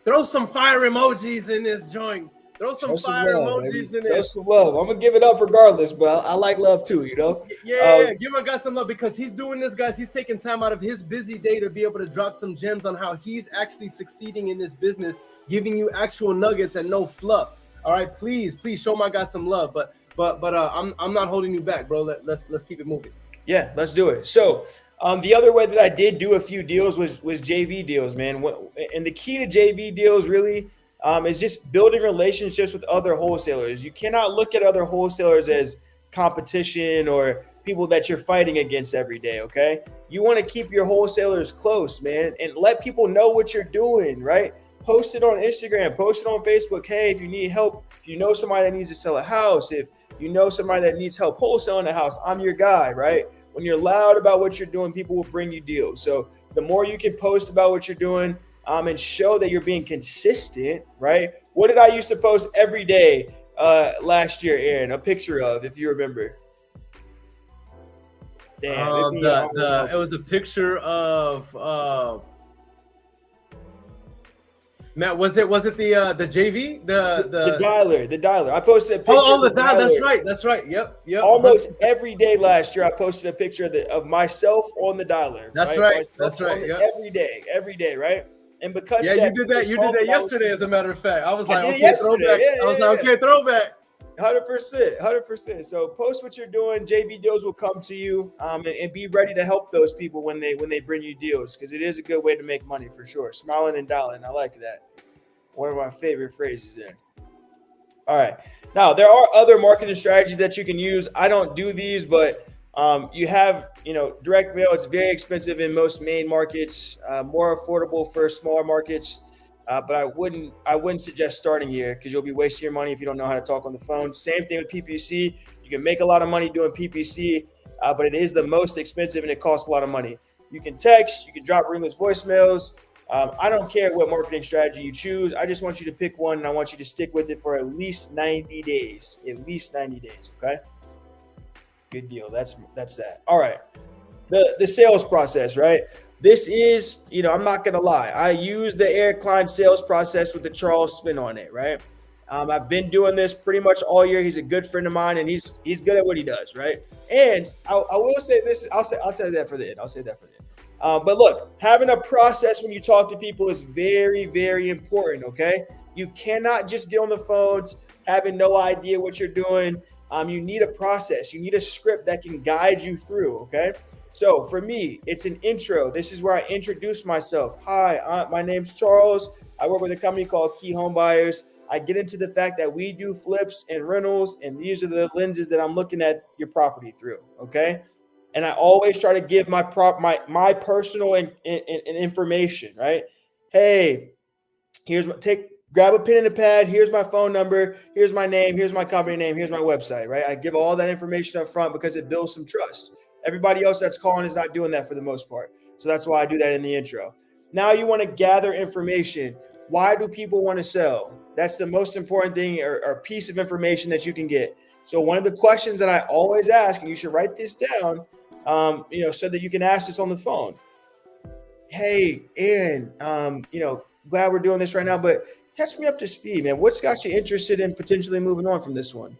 S1: throw some fire emojis in this joint. Throw some fire emojis in there.
S3: Throw some love. I'm going to give it up regardless, but I like love too, you know?
S1: Yeah. Give my guy some love because he's doing this, guys. He's taking time out of his busy day to be able to drop some gems on how he's actually succeeding in this business, giving you actual nuggets and no fluff. All right, please show my guy some love. But I'm not holding you back, bro. Let's keep it moving.
S3: Yeah, let's do it. So the other way that I did do a few deals was JV deals, man. And the key to JV deals really is just building relationships with other wholesalers. You cannot look at other wholesalers as competition or people that you're fighting against every day, okay? You want to keep your wholesalers close, man, and let people know what you're doing, right? Post it on Instagram, post it on Facebook. Hey, if you need help, if you know somebody that needs to sell a house, if you know somebody that needs help wholesaling a house, I'm your guy, right? When you're loud about what you're doing, people will bring you deals. So the more you can post about what you're doing and show that you're being consistent, right? What did I used to post every day last year, Aaron? A picture of, if you remember.
S1: Damn, it was a picture of Matt, was it the JV? The
S3: dialer. I posted a picture.
S1: The dialer. That's right. Yep.
S3: Almost every day last year, I posted a picture of myself on the
S1: dialer. That's right.
S3: Yep. Every day, right? And because
S1: you did that yesterday, as a matter of fact. I was like, okay, throwback. Okay, throwback.
S3: 100%. So post what you're doing. JV deals will come to you, and be ready to help those people when they bring you deals, because it is a good way to make money for sure. Smiling and dialing, I like that. One of my favorite phrases there. All right. Now, there are other marketing strategies that you can use. I don't do these, but you have, direct mail. It's very expensive in most main markets, more affordable for smaller markets. But I wouldn't suggest starting here because you'll be wasting your money if you don't know how to talk on the phone. Same thing with PPC. You can make a lot of money doing PPC, but it is the most expensive and it costs a lot of money. You can text, you can drop ringless voicemails. I don't care what marketing strategy you choose. I just want you to pick one, and I want you to stick with it for at least 90 days. At least 90 days, okay? Good deal. That's that. All right. The sales process, right? This is, I'm not going to lie. I use the Eric Klein sales process with the Charles spin on it, right? I've been doing this pretty much all year. He's a good friend of mine, and he's good at what he does, right? And I will say this. I'll tell you that for the end. I'll say that for the end. But look, having a process when you talk to people is very, very important, okay? You cannot just get on the phones having no idea what you're doing. You need a process. You need a script that can guide you through, okay? So for me, it's an intro. This is where I introduce myself. Hi, my name's Charles. I work with a company called Key Home Buyers. I get into the fact that we do flips and rentals, and these are the lenses that I'm looking at your property through, okay? And I always try to give my personal and information, right? Hey, grab a pen and a pad. Here's my phone number. Here's my name. Here's my company name. Here's my website, right? I give all that information up front because it builds some trust. Everybody else that's calling is not doing that for the most part. So that's why I do that in the intro. Now you want to gather information. Why do people want to sell? That's the most important thing or piece of information that you can get. So one of the questions that I always ask, and you should write this down, so that you can ask this on the phone. Hey, Aaron, glad we're doing this right now, but catch me up to speed, man. What's got you interested in potentially moving on from this one,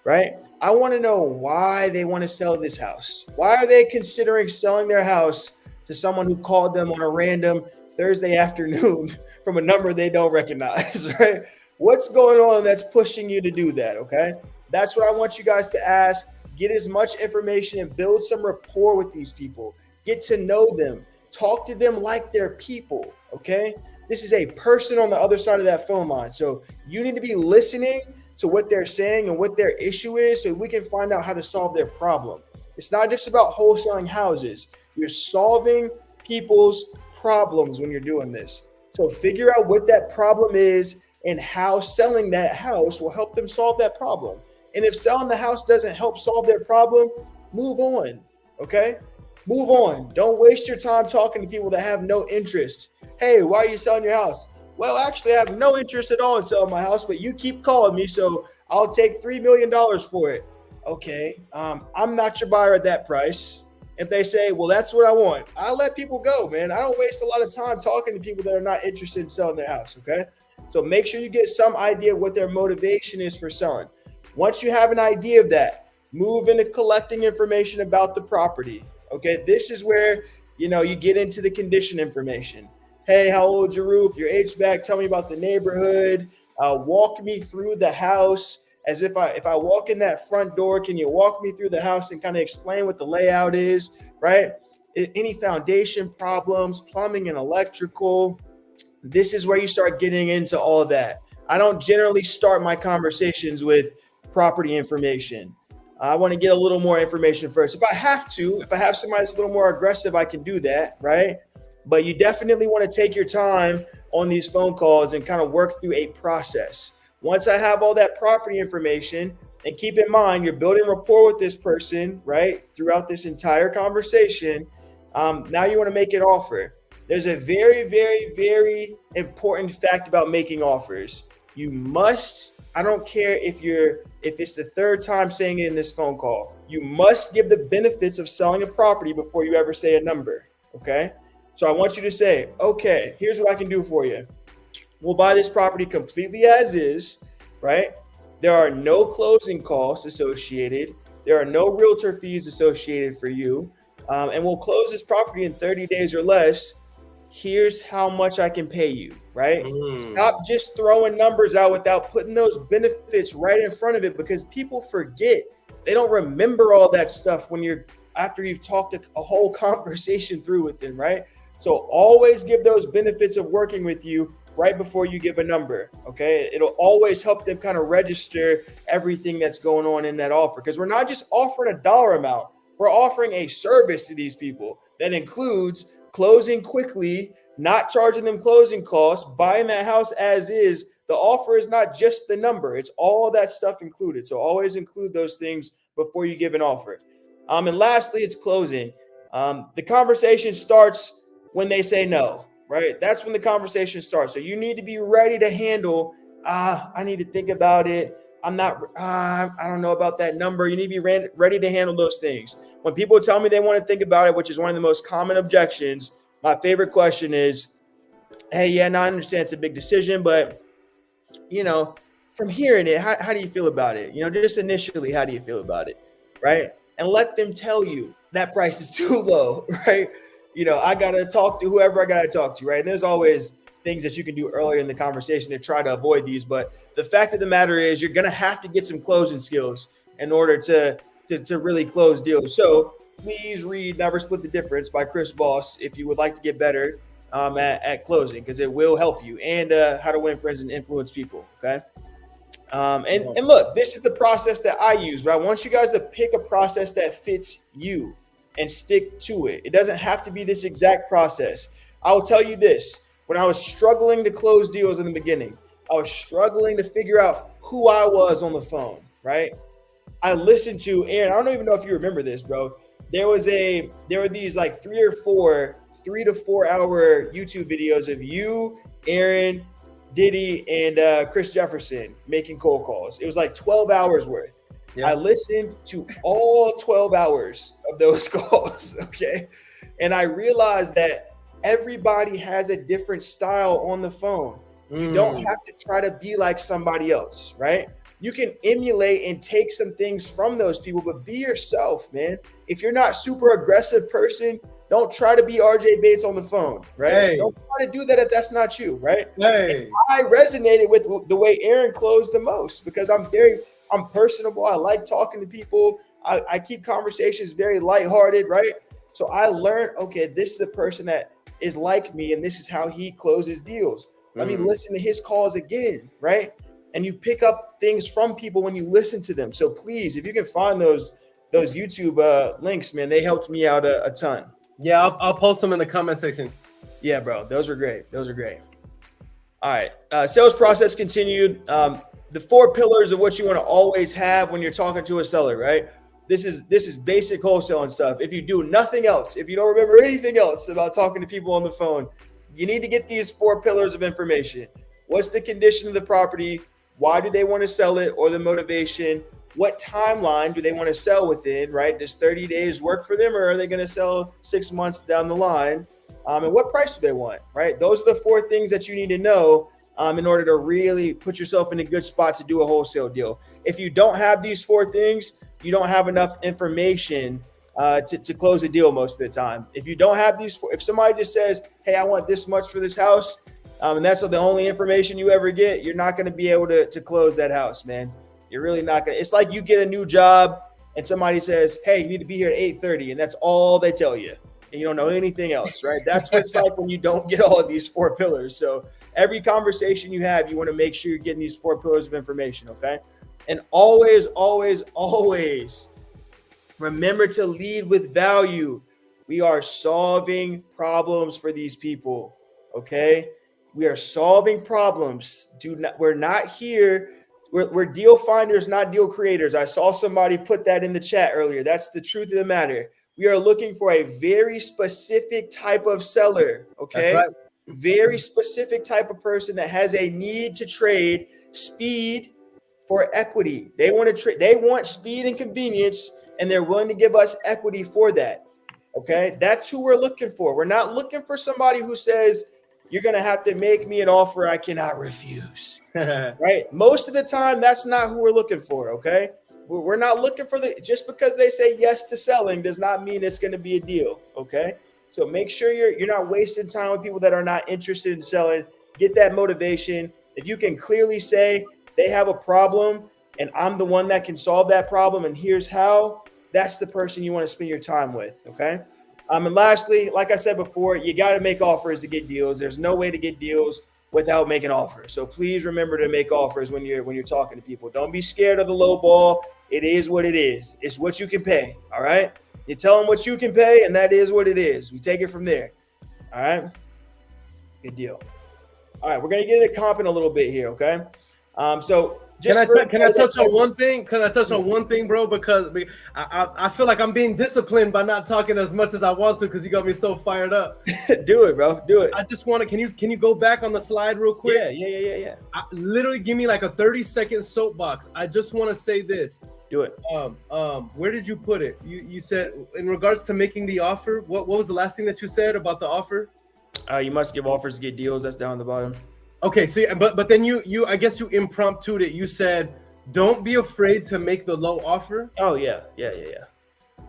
S3: right? I want to know why they want to sell this house. Why are they considering selling their house to someone who called them on a random Thursday afternoon from a number they don't recognize, right? What's going on that's pushing you to do that, okay? That's what I want you guys to ask. Get as much information and build some rapport with these people. Get to know them. Talk to them like they're people, okay? This is a person on the other side of that phone line. So you need to be listening to what they're saying and what their issue is so we can find out how to solve their problem. It's not just about wholesaling houses. You're solving people's problems when you're doing this. So figure out what that problem is and how selling that house will help them solve that problem. And if selling the house doesn't help solve their problem, move on, okay? Move on. Don't waste your time talking to people that have no interest. Hey, why are you selling your house? Well, actually, I have no interest at all in selling my house, but you keep calling me, so I'll take $3 million for it. Okay, I'm not your buyer at that price. If they say, well, that's what I want, I'll let people go, man. I don't waste a lot of time talking to people that are not interested in selling their house, okay? So make sure you get some idea what their motivation is for selling. Once you have an idea of that, move into collecting information about the property. Okay, this is where you get into the condition information. Hey, how old's your roof? Your HVAC? Tell me about the neighborhood. Walk me through the house. As if I walk in that front door, can you walk me through the house and kind of explain what the layout is, right? Any foundation problems, plumbing and electrical. This is where you start getting into all of that. I don't generally start my conversations with property information. I want to get a little more information first. If I have somebody that's a little more aggressive, I can do that, right? But you definitely want to take your time on these phone calls and kind of work through a process. Once I have all that property information, and keep in mind, you're building rapport with this person, right? Throughout this entire conversation. Now you want to make an offer. There's a very, very, very important fact about making offers. You must, I don't care if it's the third time saying it in this phone call, you must give the benefits of selling a property before you ever say a number, okay? So I want you to say, okay, here's what I can do for you. We'll buy this property completely as is, right? There are no closing costs associated. There are no realtor fees associated for you. And we'll close this property in 30 days or less. Here's how much I can pay you, right? Stop just throwing numbers out without putting those benefits right in front of it, because people forget. They don't remember all that stuff after you've talked a whole conversation through with them, right? So always give those benefits of working with you right before you give a number. Okay. It'll always help them kind of register everything that's going on in that offer. Because we're not just offering a dollar amount, we're offering a service to these people that includes closing quickly, not charging them closing costs, buying that house as is. The offer is not just the number, it's all that stuff included. So always include those things before you give an offer. And lastly, it's closing. The conversation starts when they say no, right? That's when the conversation starts. So you need to be ready to handle, I need to think about it. I don't know about that number. You need to be ready to handle those things. When people tell me they want to think about it, which is one of the most common objections, my favorite question is, hey, yeah, no, I understand it's a big decision, but from hearing it, how do you feel about it? Just initially, how do you feel about it? Right. And let them tell you that price is too low. Right. I got to talk to whoever I got to talk to. Right. And there's always things that you can do earlier in the conversation to try to avoid these. But the fact of the matter is you're going to have to get some closing skills in order to really close deals. So please read Never Split the Difference by Chris Voss if you would like to get better at closing, because it will help you, and How to Win Friends and Influence People. Okay. And look, this is the process that I use, but I want you guys to pick a process that fits you and stick to it. It doesn't have to be this exact process. I will tell you this. When I was struggling to close deals in the beginning, I was struggling to figure out who I was on the phone, right? I listened to Aaron. I don't even know if you remember this, bro. There were these like 3 to 4 hour YouTube videos of you, Aaron, Diddy, and Chris Jefferson making cold calls. It was like 12 hours worth. Yeah. I listened to all 12 hours of those calls, okay? And I realized that everybody has a different style on the phone. You don't have to try to be like somebody else, right? You can emulate and take some things from those people, but be yourself, man. If you're not super aggressive person, don't try to be RJ Bates on the phone, right? Hey. Don't try to do that if that's not you, right? Hey. I resonated with the way Aaron closed the most because I'm personable. I like talking to people. I keep conversations very lighthearted, right? So I learned, okay, this is a person that is like me, and this is how he closes deals. Let me listen to his calls again, right? And you pick up things from people when you listen to them. So please, if you can find those YouTube links, man, they helped me out a ton.
S1: Yeah, I'll post them in the comment section.
S3: Yeah, bro, those were great. All right, sales process continued. The 4 pillars of what you want to always have when you're talking to a seller, right? This is basic wholesaling stuff. If you do nothing else, if you don't remember anything else about talking to people on the phone, you need to get these 4 pillars of information. What's the condition of the property? Why do they want to sell it, or the motivation? What timeline do they want to sell within, right? Does 30 days work for them, or are they going to sell 6 months down the line? And what price do they want, right? Those are the 4 things that you need to know in order to really put yourself in a good spot to do a wholesale deal. If you don't have these 4 things, you don't have enough information to close a deal most of the time. If you don't have these 4, if somebody just says, hey, I want this much for this house, and that's the only information you ever get, you're not going to be able to close that house, man. You're really not going to. It's like you get a new job and somebody says, hey, you need to be here at 8:30, and that's all they tell you. And you don't know anything else, right? That's what it's like when you don't get all of these 4 pillars. So every conversation you have, you want to make sure you're getting these 4 pillars of information, okay? And always, always, always remember to lead with value. We are solving problems for these people, okay? We are solving problems. We're not here. We're deal finders, not deal creators. I saw somebody put that in the chat earlier. That's the truth of the matter. We are looking for a very specific type of seller, okay? That's right. Very specific type of person that has a need to trade speed for equity. They want to trade. They want speed and convenience, and they're willing to give us equity for that, okay? That's who we're looking for. We're not looking for somebody who says, you're going to have to make me an offer I cannot refuse, right? Most of the time, that's not who we're looking for, okay? We're not looking for just because they say yes to selling does not mean it's going to be a deal, okay? So make sure you're not wasting time with people that are not interested in selling. Get that motivation. If you can clearly say they have a problem and I'm the one that can solve that problem and here's how, that's the person you want to spend your time with, okay? And lastly, like I said before, you got to make offers to get deals. There's no way to get deals without making offers. So please remember to make offers when you're talking to people. Don't be scared of the low ball. It is what it is. It's what you can pay. All right. You tell them what you can pay, and that is what it is. We take it from there. All right. Good deal. All right, we're gonna get into comping a little bit here, okay? So just
S1: can I touch on one thing? Can I touch on one thing, bro? Because I feel like I'm being disciplined by not talking as much as I want to because you got me so fired up.
S3: Do it, bro. Do it.
S1: I just want to. Can you go back on the slide real quick?
S3: Yeah.
S1: Literally, give me like a 30-second soapbox. I just want to say this.
S3: Do it.
S1: Where did you put it? You said in regards to making the offer. What was the last thing that you said about the offer?
S3: You must give offers to get deals. That's down the bottom.
S1: Okay, so but then you I guess you impromptu'd it. You said, don't be afraid to make the low offer.
S3: Oh yeah.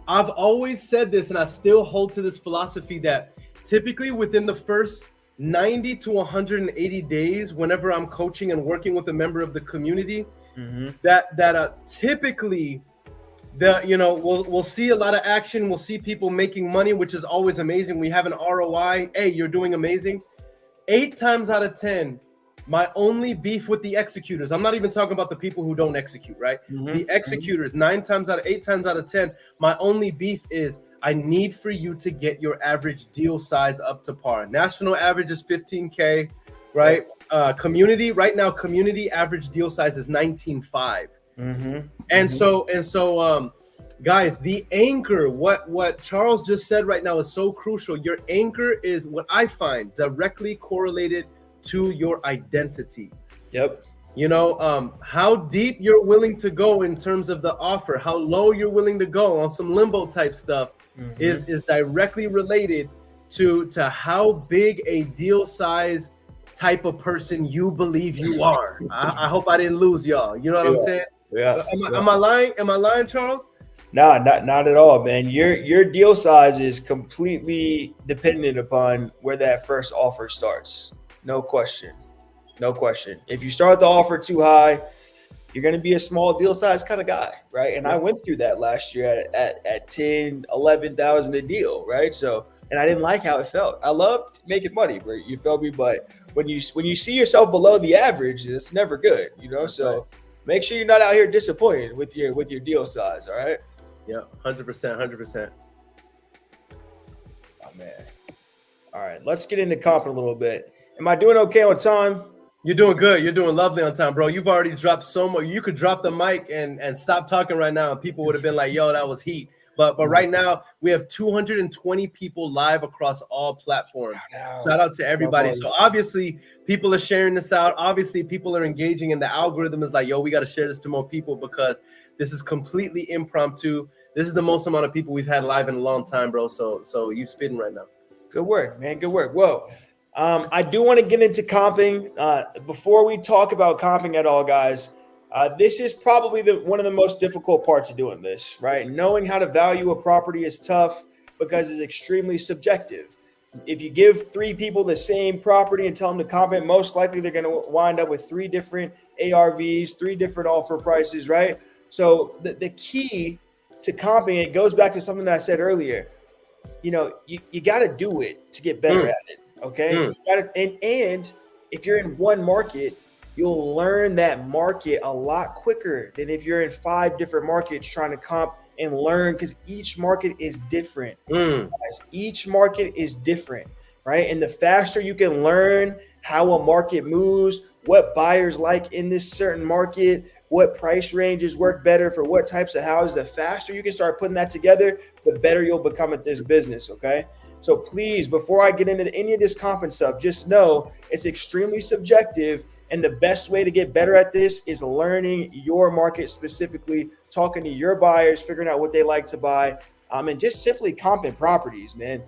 S1: I've always said this, and I still hold to this philosophy that typically within the first 90 to 180 days, whenever I'm coaching and working with a member of the community, that typically we'll see a lot of action. We'll see people making money, which is always amazing. We have an ROI. Hey, you're doing amazing. 8 times out of 10, my only beef with the executors, I'm not even talking about the people who don't execute, right? The executors, 8 times out of 10, my only beef is I need for you to get your average deal size up to par. National average is 15K, right? Community right now, community average deal size is 19.5. And so, guys, the anchor, what Charles just said right now is so crucial. Your anchor is what I find directly correlated to your identity.
S3: Yep.
S1: How deep you're willing to go in terms of the offer, how low you're willing to go on some limbo type stuff is directly related to how big a deal size type of person you believe you are. I hope I didn't lose y'all. You know what I'm saying?
S3: Yeah.
S1: Am I lying? Am I lying, Charles?
S3: Nah, not at all, man. Your deal size is completely dependent upon where that first offer starts. No question. If you start the offer too high, you're going to be a small deal size kind of guy, right? And I went through that last year at 10, 11,000 a deal, right? So, and I didn't like how it felt. I loved making money, bro. You feel me? But when you see yourself below the average, it's never good, So make sure you're not out here disappointed with your deal size, all right?
S1: Yeah, 100%.
S3: Oh man. All right, let's get into comping a little bit. Am I doing okay on time?
S1: You're doing good. You're doing lovely on time, bro. You've already dropped so much. You could drop the mic and stop talking right now, and people would have been like, "Yo, that was heat." But right now we have 220 people live across all platforms. Shout out to everybody. So obviously people are sharing this out. Obviously people are engaging, and the algorithm is like, "Yo, we got to share this to more people because this is completely impromptu." This is the most amount of people we've had live in a long time, bro. So you spitting right now.
S3: Good work, man. Good work. Whoa. I do want to get into comping. Before we talk about comping at all, guys, this is probably one of the most difficult parts of doing this, right? Knowing how to value a property is tough because it's extremely subjective. If you give 3 people the same property and tell them to comp it, most likely they're going to wind up with 3 different ARVs, 3 different offer prices, right? So the key to comping, it goes back to something that I said earlier. You got to do it to get better at it. Okay. You gotta, and if you're in one market, you'll learn that market a lot quicker than if you're in 5 different markets trying to comp and learn, because each market is different. Guys. Each market is different, right? And the faster you can learn how a market moves, what buyers like in this certain market, what price ranges work better for what types of houses, the faster you can start putting that together, the better you'll become at this business. Okay. So please, before I get into any of this comping stuff, just know it's extremely subjective. And the best way to get better at this is learning your market specifically, talking to your buyers, figuring out what they like to buy, and just simply comping properties, man.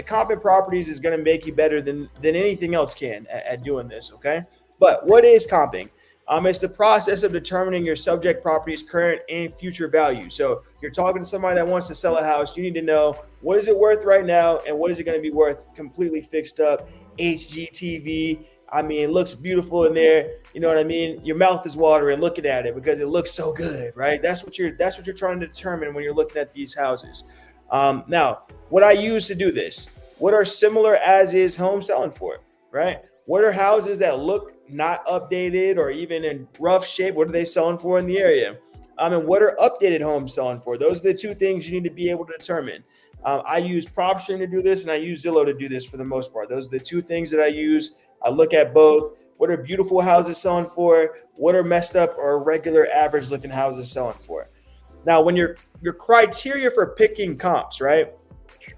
S3: Comping properties is going to make you better than anything else can at doing this, okay? But what is comping? It's the process of determining your subject property's current and future value. So you're talking to somebody that wants to sell a house. You need to know, what is it worth right now and what is it going to be worth completely fixed up, HGTV. I mean, it looks beautiful in there. You know what I mean? Your mouth is watering looking at it because it looks so good, right? That's what you're trying to determine when you're looking at these houses. Now, what I use to do this, what are similar as is homes selling for, right? What are houses that look not updated or even in rough shape? What are they selling for in the area? And what are updated homes selling for? Those are the two things you need to be able to determine. I use PropStream to do this, and I use Zillow to do this for the most part. Those are the two things that I use. I look at both. What are beautiful houses selling for? What are messed up or regular average looking houses selling for? Now, when your criteria for picking comps, right?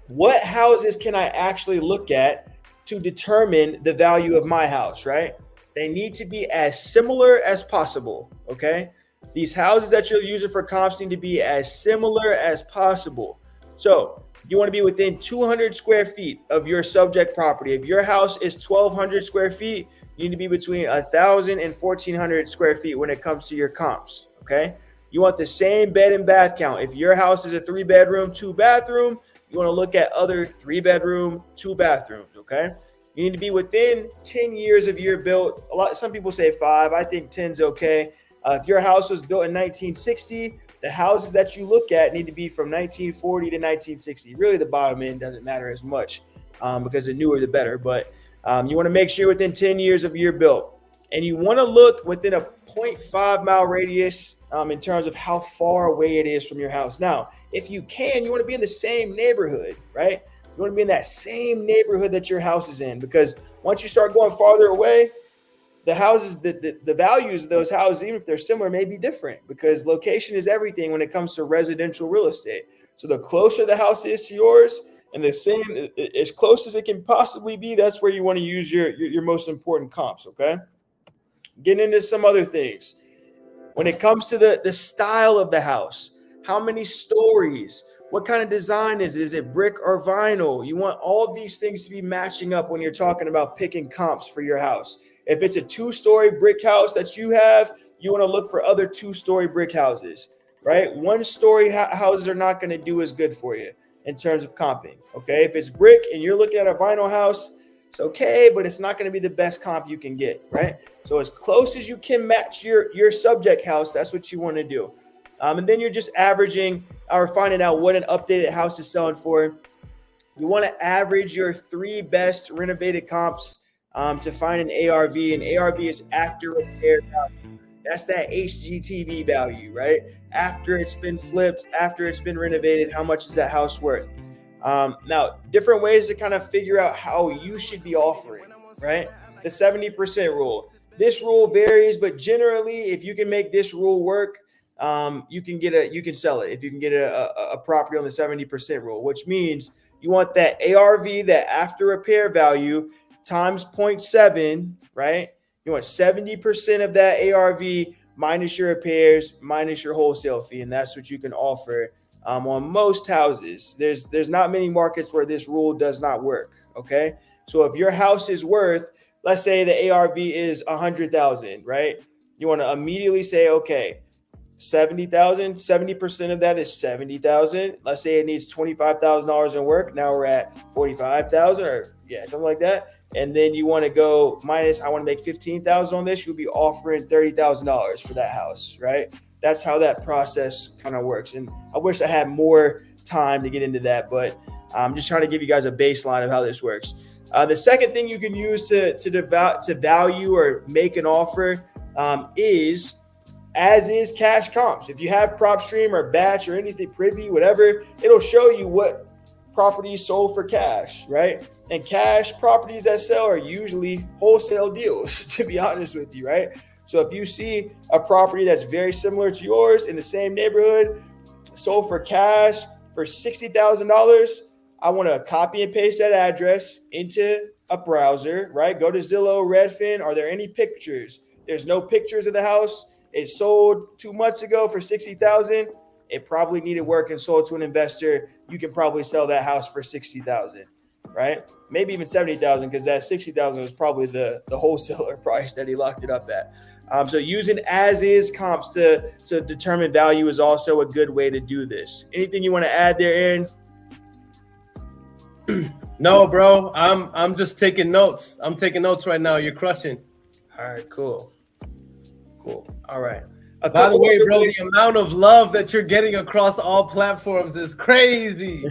S3: What houses can I actually look at to determine the value of my house, right? They need to be as similar as possible, okay? These houses that you're using for comps need to be as similar as possible. So you want to be within 200 square feet of your subject property. If your house is 1,200 square feet, you need to be between 1,000 and 1,400 square feet when it comes to your comps, okay? You want the same bed and bath count. If your house is a 3-bedroom, 2-bathroom, you want to look at other 3-bedroom, 2-bathrooms, okay? You need to be within 10 years of year built. Some people say 5. I think 10's okay. If your house was built in 1960, the houses that you look at need to be from 1940 to 1960. Really, the bottom end doesn't matter as much because the newer the better. But you want to make sure within 10 years of year built. And you want to look within a 0.5 mile radius in terms of how far away it is from your house. Now, if you can, you want to be in the same neighborhood, right? You want to be in that same neighborhood that your house is in, because once you start going farther away, the houses, the values of those houses, even if they're similar, may be different, because location is everything when it comes to residential real estate. So the closer the house is to yours, and the same, as close as it can possibly be, that's where you want to use your most important comps, okay? Getting into some other things. When it comes to the style of the house, how many stories, what kind of design is it? Is it brick or vinyl? You want all these things to be matching up when you're talking about picking comps for your house. If it's a 2-story brick house that you have, you want to look for other 2-story brick houses, right? 1-story houses are not going to do as good for you in terms of comping, okay? If it's brick and you're looking at a vinyl house, it's okay, but it's not going to be the best comp you can get, right? So as close as you can match your subject house, that's what you want to do. And then you're just averaging or finding out what an updated house is selling for. You want to average your 3 best renovated comps to find an ARV. And ARV is after repair value. That's that HGTV value, right? After it's been flipped, after it's been renovated, how much is that house worth? Now, different ways to kind of figure out how you should be offering, right? The 70% rule. This rule varies, but generally, if you can make this rule work, you can sell it. If you can get a property on the 70% rule, which means you want that ARV, that after repair value, times 0.7, right? You want 70% of that ARV minus your repairs, minus your wholesale fee, and that's what you can offer on most houses. There's not many markets where this rule does not work, okay? So if your house is worth, let's say the ARV is 100,000, right? You want to immediately say, okay, 70,000, 70% of that is 70,000. Let's say it needs $25,000 in work. Now we're at 45,000 or something like that. And then you want to go minus, I want to make 15,000 on this. You'll be offering $30,000 for that house, right? That's how that process kind of works. And I wish I had more time to get into that, but I'm just trying to give you guys a baseline of how this works. The second thing you can use to value or make an offer is as is cash comps. If you have PropStream or Batch or anything, Privy, whatever, it'll show you what properties sold for cash, right? And cash properties that sell are usually wholesale deals, to be honest with you, right? So if you see a property that's very similar to yours in the same neighborhood, sold for cash for $60,000, I want to copy and paste that address into a browser, right? Go to Zillow, Redfin. Are there any pictures? There's no pictures of the house. It sold 2 months ago for $60,000. It probably needed work and sold to an investor. You can probably sell that house for $60,000, right? Maybe even $70,000, because that $60,000 was probably the wholesaler price that he locked it up at. So using as-is comps to determine value is also a good way to do this. Anything you want to add there, Aaron?
S1: No, bro. I'm just taking notes. I'm taking notes right now. You're crushing.
S3: All right, cool. All right.
S1: By the way, bro, the amount of love that you're getting across all platforms is crazy.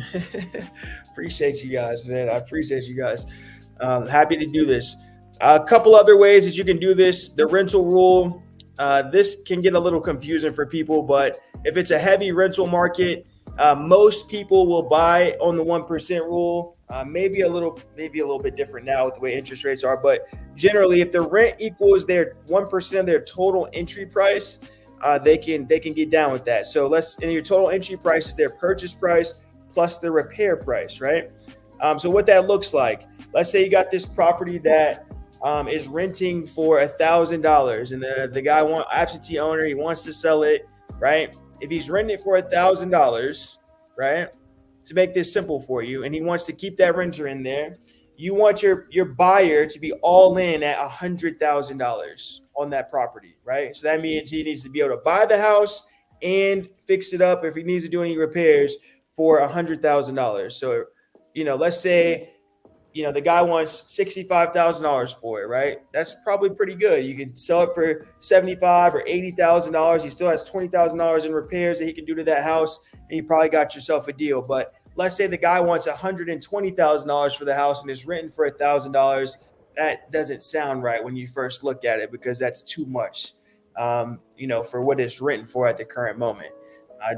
S3: Appreciate you guys, man. I appreciate you guys. Happy to do this. A couple other ways that you can do this. The rental rule. This can get a little confusing for people, but if it's a heavy rental market, most people will buy on the 1% rule. Maybe a little bit different now with the way interest rates are, but generally, if the rent equals their 1% of their total entry price, they can get down with that. So and your total entry price is their purchase price plus the repair price, right? So what that looks like, let's say you got this property that is renting for $1,000, and the guy absentee owner, he wants to sell it, right? If he's renting it for $1,000, right? To make this simple for you, and he wants to keep that renter in there, you want your buyer to be all in at $100,000 on that property, right? So that means he needs to be able to buy the house and fix it up if he needs to do any repairs for $100,000. So, let's say, the guy wants $65,000 for it, right? That's probably pretty good. You can sell it for $75,000 or $80,000. He still has $20,000 in repairs that he can do to that house, and you probably got yourself a deal. But let's say the guy wants $120,000 for the house and is renting for $1,000. That doesn't sound right when you first look at it, because that's too much, for what it's renting for at the current moment.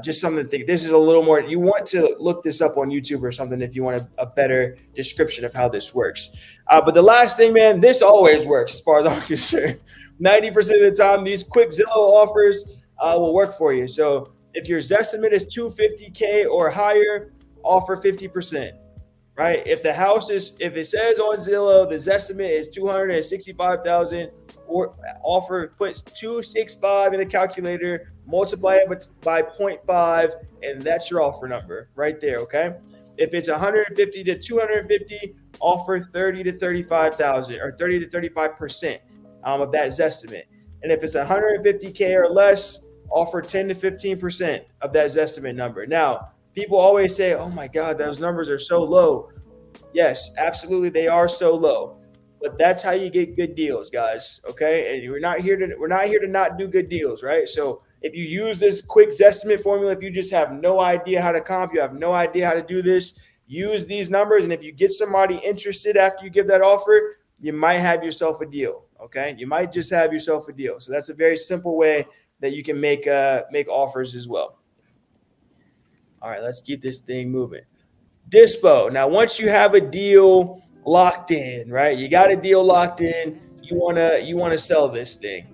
S3: Just something to think. This is a little more. You want to look this up on YouTube or something if you want a better description of how this works. But the last thing, man, this always works as far as I'm concerned. 90% of the time, these quick Zillow offers will work for you. So if your Zestimate is $250K or higher, offer 50%. Right? If it says on Zillow the Zestimate is $265,000, or offer, put 265 in a calculator, multiply it by 0.5, and that's your offer number right there. Okay. If it's 150 to 250, offer 30 to 35,000 or 30 to 35% of that Zestimate. And if it's 150K or less, offer 10 to 15% of that Zestimate number. Now, people always say, "Oh my God, those numbers are so low." Yes, absolutely, they are so low. But that's how you get good deals, guys. Okay, and we're not here to not do good deals, right? So if you use this quick Zestimate formula, if you just have no idea how to comp, you have no idea how to do this, use these numbers, and if you get somebody interested after you give that offer, you might have yourself a deal. Okay, you might just have yourself a deal. So that's a very simple way that you can make offers as well. All right, let's keep this thing moving. Dispo. Now, once you have a deal locked in, right? You got a deal locked in. You wanna sell this thing.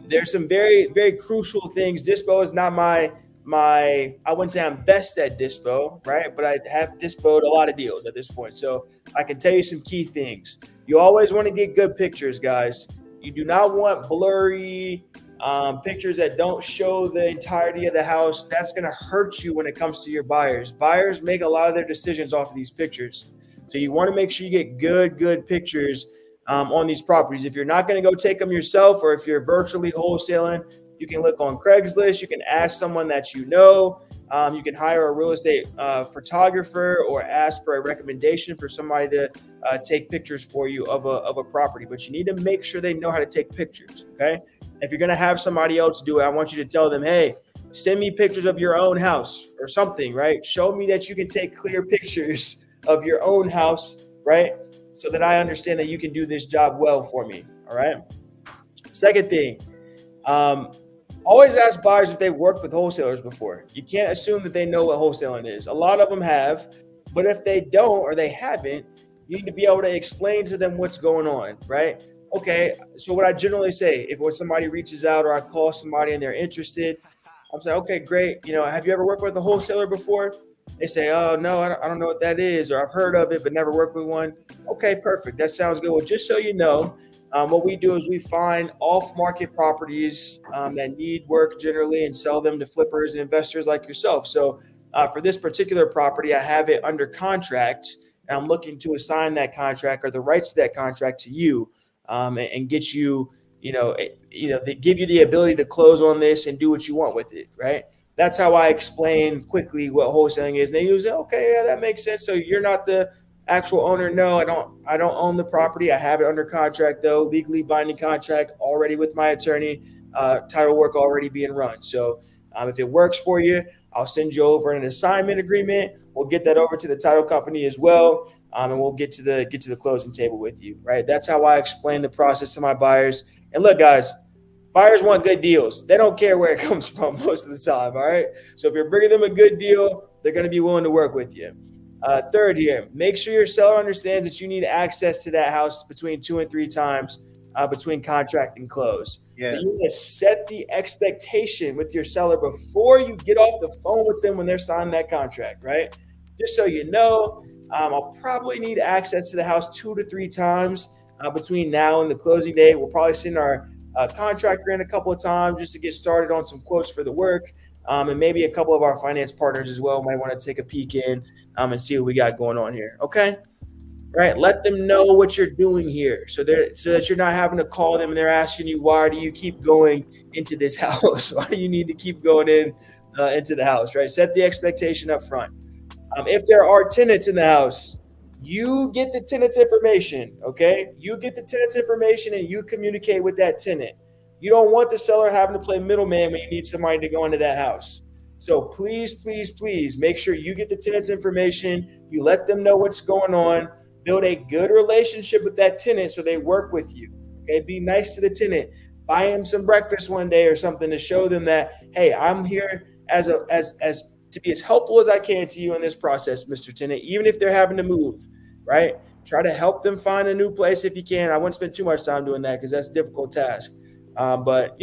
S3: There's some very, very crucial things. Dispo is not my. I wouldn't say I'm best at dispo, right? But I have dispoed a lot of deals at this point, so I can tell you some key things. You always want to get good pictures, guys. You do not want blurry pictures that don't show the entirety of the house. That's going to hurt you when it comes to your buyers. Buyers make a lot of their decisions off of these pictures. So you want to make sure you get good pictures on these properties. If you're not going to go take them yourself, or if you're virtually wholesaling, you can look on Craigslist. You can ask someone that you know. You can hire a real estate photographer, or ask for a recommendation for somebody to take pictures for you of a property. But you need to make sure they know how to take pictures, okay? If you're going to have somebody else do it, I want you to tell them, hey, send me pictures of your own house or something, right? Show me that you can take clear pictures of your own house, right? So that I understand that you can do this job well for me, all right? Second thing, always ask buyers if they've worked with wholesalers before. You can't assume that they know what wholesaling is. A lot of them have, but if they don't or they haven't, you need to be able to explain to them what's going on, right? Okay, so what I generally say, when somebody reaches out or I call somebody and they're interested, I'm saying, okay, great. Have you ever worked with a wholesaler before? They say, oh, no, I don't know what that is, or I've heard of it but never worked with one. Okay, perfect. That sounds good. Well, just so you know, what we do is we find off-market properties that need work generally and sell them to flippers and investors like yourself. So for this particular property, I have it under contract, and I'm looking to assign that contract or the rights to that contract to you. And get you, they give you the ability to close on this and do what you want with it, right? That's how I explain quickly what wholesaling is. And they use it. Okay, yeah, that makes sense. So you're not the actual owner. No, I don't own the property. I have it under contract though, legally binding contract already with my attorney, title work already being run. So if it works for you, I'll send you over an assignment agreement. We'll get that over to the title company as well. and we'll get to the closing table with you, right? That's how I explain the process to my buyers. And look, guys, buyers want good deals. They don't care where it comes from most of the time, all right? So if you're bringing them a good deal, they're going to be willing to work with you. Third here, make sure your seller understands that you need access to that house between 2 and 3 times between contract and close.
S1: Yes.
S3: So you need to set the expectation with your seller before you get off the phone with them when they're signing that contract, right? Just so you know, I'll probably need access to the house 2 to 3 times between now and the closing date. We'll probably send our contractor in a couple of times just to get started on some quotes for the work. And maybe a couple of our finance partners as well might want to take a peek in and see what we got going on here. Okay. Right. Let them know what you're doing here so that you're not having to call them and they're asking you, why do you keep going into this house? Why do you need to keep going into the house? Right. Set the expectation up front. If there are tenants in the house, you get the tenant's information. Okay. You get the tenant's information and you communicate with that tenant. You don't want the seller having to play middleman when you need somebody to go into that house. So please, please, please make sure you get the tenant's information. You let them know what's going on. Build a good relationship with that tenant so they work with you. Okay, be nice to the tenant. Buy him some breakfast one day or something to show them that, hey, I'm here as to be as helpful as I can to you in this process, Mr. Tenant, even if they're having to move, right? Try to help them find a new place if you can. I wouldn't spend too much time doing that because that's a difficult task. But,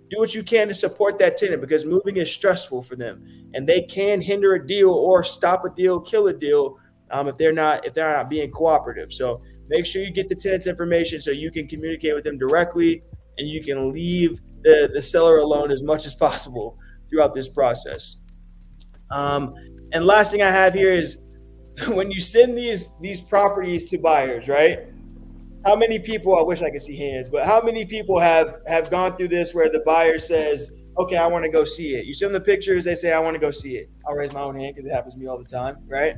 S3: do what you can to support that tenant because moving is stressful for them. And they can hinder a deal or stop a deal, kill a deal if they're not being cooperative. So make sure you get the tenant's information so you can communicate with them directly and you can leave the seller alone as much as possible throughout this process. And last thing I have here is when you send these properties to buyers, right? How many people, I wish I could see hands, but how many people have gone through this where the buyer says, okay, I want to go see it. You send them the pictures, they say, I want to go see it. I'll raise my own hand because it happens to me all the time, right?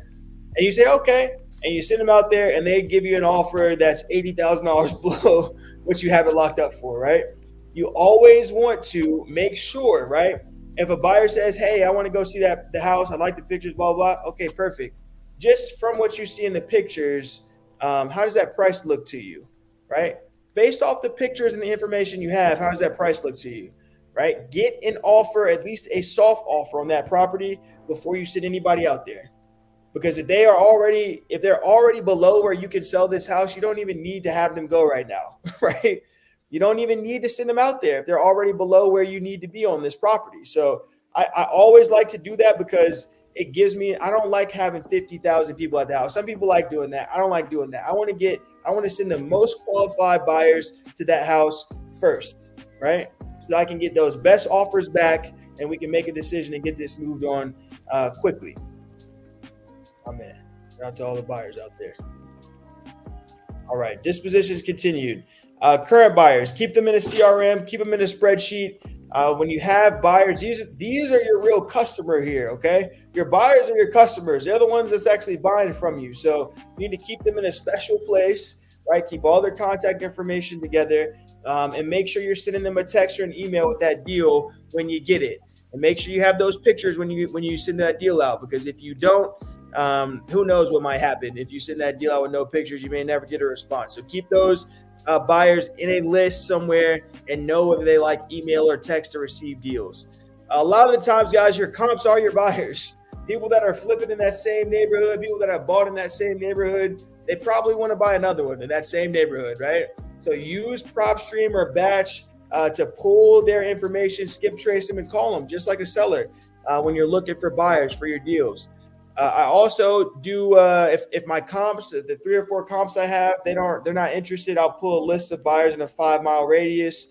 S3: And you say, okay. And you send them out there and they give you an offer that's $80,000 below what you have it locked up for, right? You always want to make sure, right? If a buyer says, hey, I want to go see the house, I like the pictures, blah, blah, blah. Okay, perfect. Just from what you see in the pictures, how does that price look to you, right? Based off the pictures and the information you have, how does that price look to you, right? Get an offer, at least a soft offer on that property before you send anybody out there. Because if they're already below where you can sell this house, you don't even need to have them go right now, right? You don't even need to send them out there if they're already below where you need to be on this property. So I always like to do that because it gives me, I don't like having 50,000 people at the house. Some people like doing that. I don't like doing that. I want to send the most qualified buyers to that house first, right? So that I can get those best offers back and we can make a decision and get this moved on quickly. Oh man, shout out to all the buyers out there. All right, dispositions continued. Current buyers, keep them in a CRM, keep them in a spreadsheet. When you have buyers, these are your real customer here, okay? Your buyers are your customers. They're the ones that's actually buying from you. So you need to keep them in a special place, right? Keep all their contact information together and make sure you're sending them a text or an email with that deal when you get it. And make sure you have those pictures when you send that deal out, because if you don't, who knows what might happen. If you send that deal out with no pictures, you may never get a response. So keep those buyers in a list somewhere and know whether they like email or text to receive deals. A lot of the times, guys, your comps are your buyers. People that are flipping in that same neighborhood, people that have bought in that same neighborhood, they probably want to buy another one in that same neighborhood, right? So use PropStream or Batch to pull their information, skip trace them, and call them just like a seller when you're looking for buyers for your deals. I also do if my comps, the 3 or 4 comps I have, they're not interested, I'll pull a list of buyers in a 5-mile radius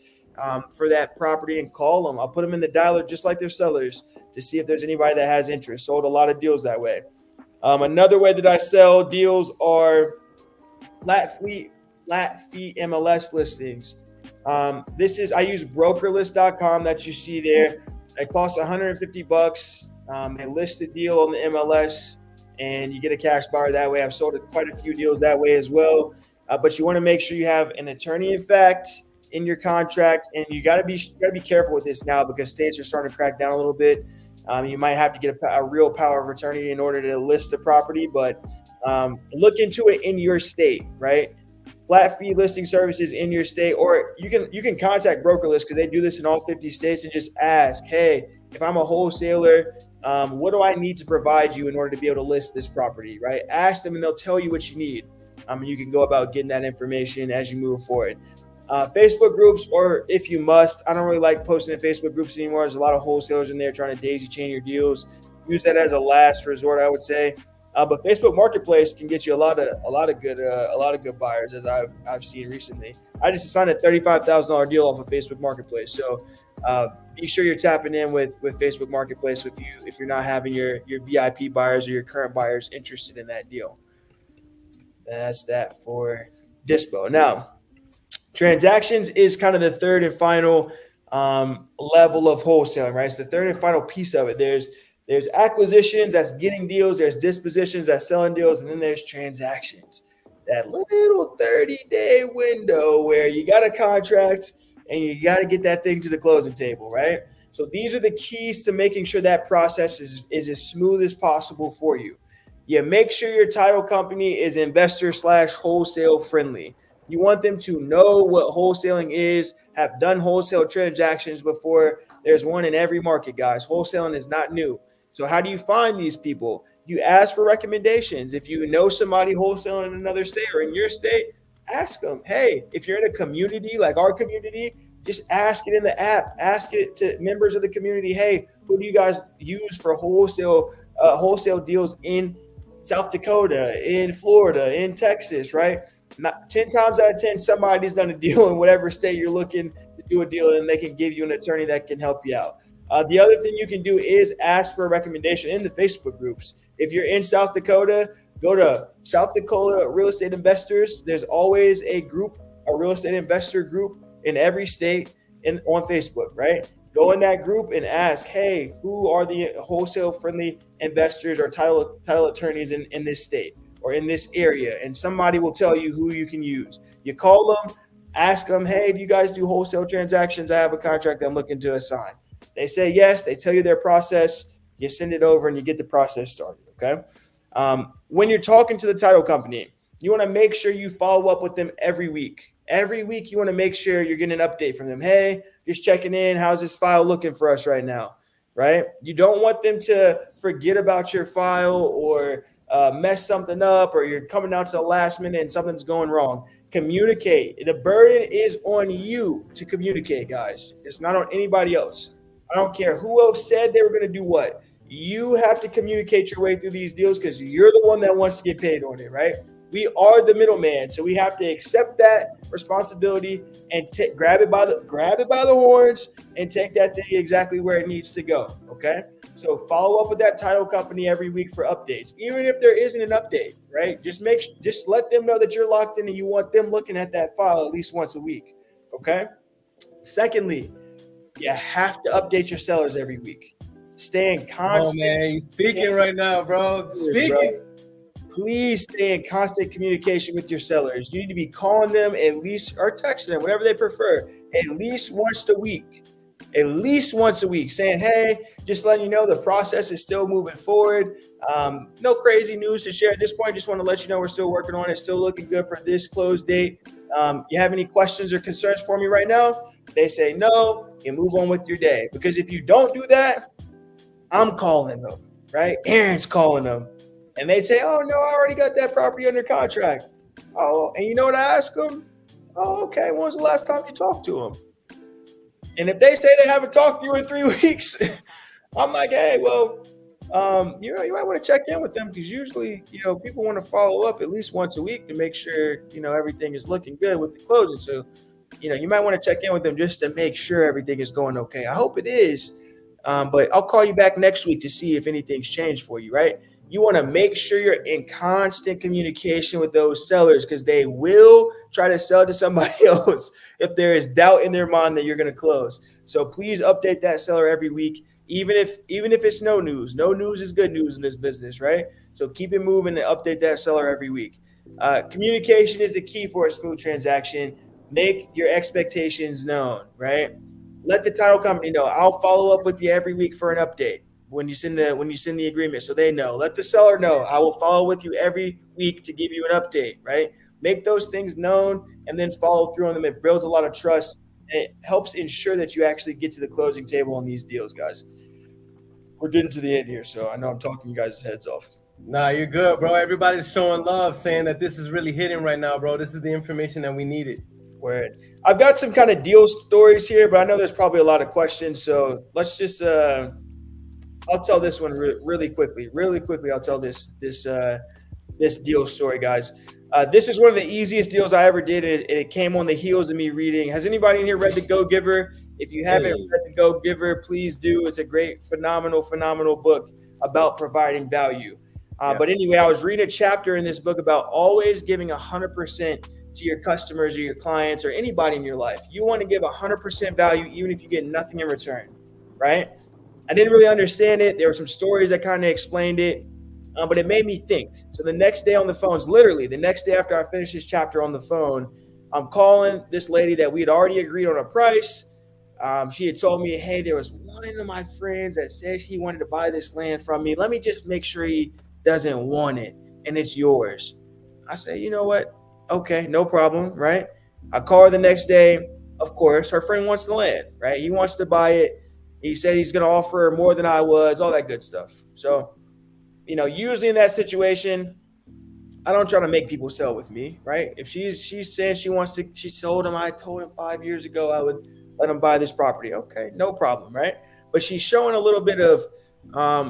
S3: for that property and call them. I'll put them in the dialer just like their sellers to see if there's anybody that has interest. Sold a lot of deals that way. Another way that I sell deals are flat fee MLS listings. I use brokerlist.com that you see there. It costs $150. They list the deal on the MLS and you get a cash buyer that way. I've sold quite a few deals that way as well. But you want to make sure you have an attorney in fact in your contract, and you got to be careful with this now because states are starting to crack down a little bit. You might have to get a real power of attorney in order to list the property, but Look into it in your state, right? Flat fee listing services in your state, or you can contact Brokerless because they do this in all 50 states and just ask, hey, if I'm a wholesaler, what do I need to provide you in order to be able to list this property, right? Ask them and they'll tell you what you need. And you can go about getting that information as you move forward. Facebook groups, or if you must, I don't really like posting in Facebook groups anymore. There's a lot of wholesalers in there trying to daisy chain your deals. Use that as a last resort, I would say. But Facebook Marketplace can get you a lot of good buyers, as I've seen recently. I just signed a $35,000 deal off of Facebook Marketplace. So be sure you're tapping in with Facebook Marketplace if you're not having your VIP buyers or your current buyers interested in that deal. That's that for Dispo. Now, transactions is kind of the third and final level of wholesaling, right? It's the third and final piece of it. There's acquisitions, that's getting deals. There's dispositions, that's selling deals. And then there's transactions, that little 30-day window where you got a contract and you got to get that thing to the closing table, right? So these are the keys to making sure that process is as smooth as possible for you. You make sure your title company is investor/wholesale friendly. You want them to know what wholesaling is, have done wholesale transactions before. There's one in every market, guys. Wholesaling is not new. So how do you find these people? You ask for recommendations. If you know somebody wholesaling in another state or in your state, ask them. Hey, if you're in a community like our community, just ask it in the app. Ask it to members of the community. Hey, who do you guys use for wholesale deals in South Dakota, in Florida, in Texas, right? Not 10 times out of 10, somebody's done a deal in whatever state you're looking to do a deal, and they can give you an attorney that can help you out. The other thing you can do is ask for a recommendation in the Facebook groups. If you're in South Dakota, go to South Dakota Real Estate Investors. There's always a real estate investor group in every state on Facebook, right? Go in that group and ask, hey, who are the wholesale-friendly investors or title attorneys in this state or in this area? And somebody will tell you who you can use. You call them, ask them, hey, do you guys do wholesale transactions? I have a contract I'm looking to assign. They say yes. They tell you their process. You send it over and you get the process started, okay? When you're talking to the title company, you want to make sure you follow up with them every week. Every week, you want to make sure you're getting an update from them. Hey, just checking in. How's this file looking for us right now, right? You don't want them to forget about your file or mess something up, or you're coming out to the last minute and something's going wrong. Communicate. The burden is on you to communicate, guys. It's not on anybody else. I don't care who else said they were going to do what. You have to communicate your way through these deals because you're the one that wants to get paid on it, right? We are the middleman, so we have to accept that responsibility and grab it by the horns and take that thing exactly where it needs to go. Okay, so follow up with that title company every week for updates, even if there isn't an update. Right? Just let them know that you're locked in and you want them looking at that file at least once a week. Okay. Secondly, you have to update your sellers every week. Stay in constant.
S1: Oh man, you're speaking right now, bro. Speaking.
S3: Bro. Please stay in constant communication with your sellers. You need to be calling them at least, or texting them, whatever they prefer, at least once a week. At least once a week, saying, hey, just letting you know the process is still moving forward. No crazy news to share at this point. Just want to let you know we're still working on it. Still looking good for this close date. You have any questions or concerns for me right now? They say no, you move on with your day. Because if you don't do that, I'm calling them, right? Aaron's calling them. And they say, oh, no, I already got that property under contract. Oh, and you know what I ask them? Oh, okay, when was the last time you talked to them? And if they say they haven't talked to you in 3 weeks, I'm like, hey, well, you might want to check in with them because usually, people want to follow up at least once a week to make sure, everything is looking good with the closing. So, you might want to check in with them just to make sure everything is going okay. I hope it is. But I'll call you back next week to see if anything's changed for you, right? You want to make sure you're in constant communication with those sellers because they will try to sell to somebody else if there is doubt in their mind that you're going to close. So please update that seller every week, even if it's no news. No news is good news in this business, right? So keep it moving and update that seller every week. Communication is the key for a smooth transaction. Make your expectations known, right? Let the title company know. I'll follow up with you every week for an update. when you send the agreement, so they know. Let the seller know. I will follow with you every week to give you an update, right? Make those things known and then follow through on them. It builds a lot of trust. It helps ensure that you actually get to the closing table on these deals, guys. We're getting to the end here, so I know I'm talking you guys' heads off.
S1: Nah, you're good, bro. Everybody's showing love, saying that this is really hitting right now, bro. This is the information that we needed.
S3: Word. I've got some kind of deal stories here, but I know there's probably a lot of questions, so let's just I'll tell this one really quickly. Really quickly, I'll tell this deal story, guys. This is one of the easiest deals I ever did, and it came on the heels of me reading. Has anybody in here read The Go Giver? If you haven't read The Go Giver, please do. It's a great, phenomenal book about providing value. But anyway, I was reading a chapter in this book about always giving 100% to your customers or your clients or anybody in your life. You want to give 100% value even if you get nothing in return, right? I didn't really understand it. There were some stories that kind of explained it, but it made me think. So the next day on the phone, literally the next day after I finished this chapter on the phone, I'm calling this lady that we had already agreed on a price. She had told me, hey, there was one of my friends that said he wanted to buy this land from me. Let me just make sure he doesn't want it and it's yours. I say, you know what? Okay, no problem, right? I call her the next day. Of course, her friend wants the land, right? He wants to buy it. He said he's going to offer her more than I was, all that good stuff. So, usually in that situation, I don't try to make people sell with me, right? If she's saying she told him, I told him 5 years ago I would let him buy this property. Okay, no problem, right? But she's showing a little bit of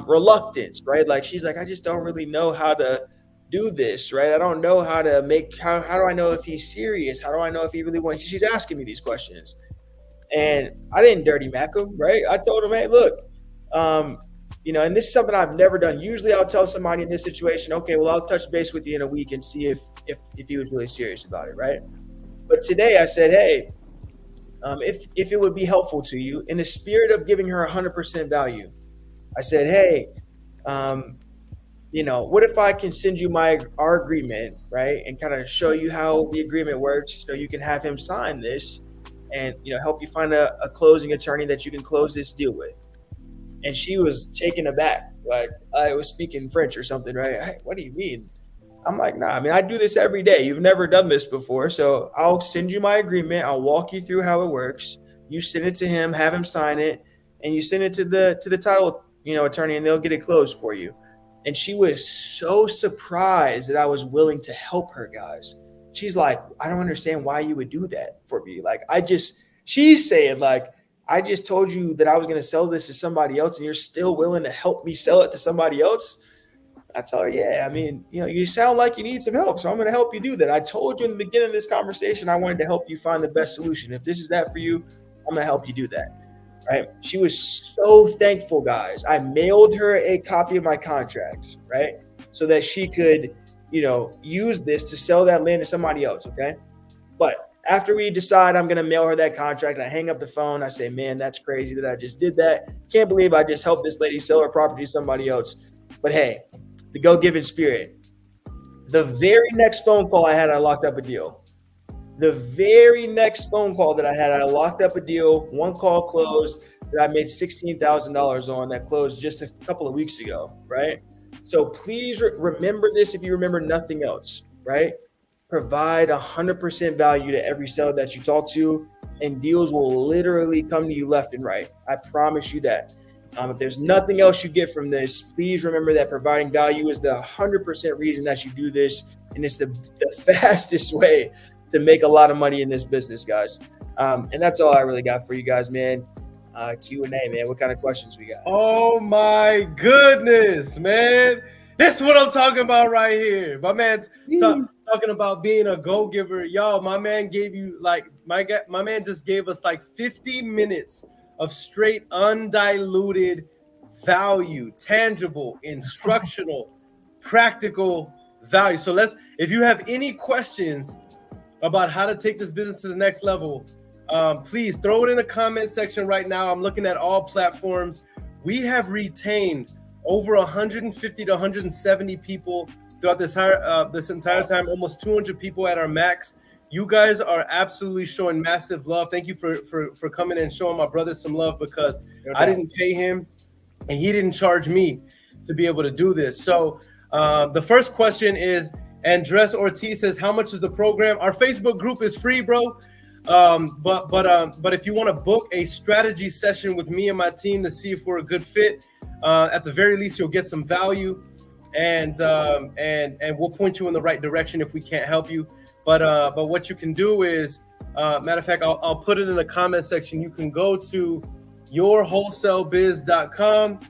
S3: reluctance, right? Like she's like, I just don't really know how to do this, right? I don't know how to how do I know if he's serious? How do I know if he really wants? She's asking me these questions. And I didn't dirty mac him, right? I told him, hey, look, and this is something I've never done. Usually I'll tell somebody in this situation, okay, well, I'll touch base with you in a week and see if he was really serious about it, right? But today I said, hey, if it would be helpful to you, in the spirit of giving her 100% value, I said, hey, what if I can send you our agreement, right? And kind of show you how the agreement works so you can have him sign this and, help you find a closing attorney that you can close this deal with. And she was taken aback, like I was speaking French or something, right? Hey, what do you mean? I'm like, nah, I do this every day. You've never done this before. So I'll send you my agreement. I'll walk you through how it works. You send it to him, have him sign it, and you send it to the title, attorney, and they'll get it closed for you. And she was so surprised that I was willing to help her, guys. She's like, I don't understand why you would do that for me. Like, she's saying, like, I just told you that I was going to sell this to somebody else and you're still willing to help me sell it to somebody else. I tell her, yeah, you sound like you need some help, so I'm going to help you do that. I told you in the beginning of this conversation, I wanted to help you find the best solution. If this is that for you, I'm going to help you do that. Right? She was so thankful, guys. I mailed her a copy of my contract, right? So that she could, use this to sell that land to somebody else, okay? But after we decide I'm going to mail her that contract, I hang up the phone. I say, man, that's crazy that I just did that. Can't believe I just helped this lady sell her property to somebody else. But hey, the go-giving spirit. The very next phone call I had, I locked up a deal. The very next phone call that I had, I locked up a deal. One call closed that I made $16,000 on that closed just a couple of weeks ago, right? So please remember this if you remember nothing else, right? Provide 100% value to every seller that you talk to, and deals will literally come to you left and right. I promise you that. If there's nothing else you get from this, please remember that providing value is the 100% reason that you do this, and it's the fastest way to make a lot of money in this business, guys. And that's all I really got for you guys, man. Q&A, man. What kind of questions we got?
S1: Oh my goodness, man. This is what I'm talking about right here. My man talking about being a go-giver. Y'all, my man gave you my man just gave us 50 minutes of straight undiluted value, tangible, instructional, practical value. So if you have any questions about how to take this business to the next level, please throw it in the comment section right now. I'm looking at all platforms. We have retained over 150 to 170 people throughout this entire time, almost 200 people at our max. You guys are absolutely showing massive love. Thank you for coming and showing my brother some love, because I didn't pay him. and he didn't charge me to be able to do this. So the first question is, Andres Ortiz says, how much is the program? Our Facebook group is free, bro. But if you want to book a strategy session with me and my team to see if we're a good fit, at the very least, you'll get some value, and we'll point you in the right direction if we can't help you. But what you can do is, matter of fact, I'll put it in the comment section. You can go to yourwholesalebiz.com.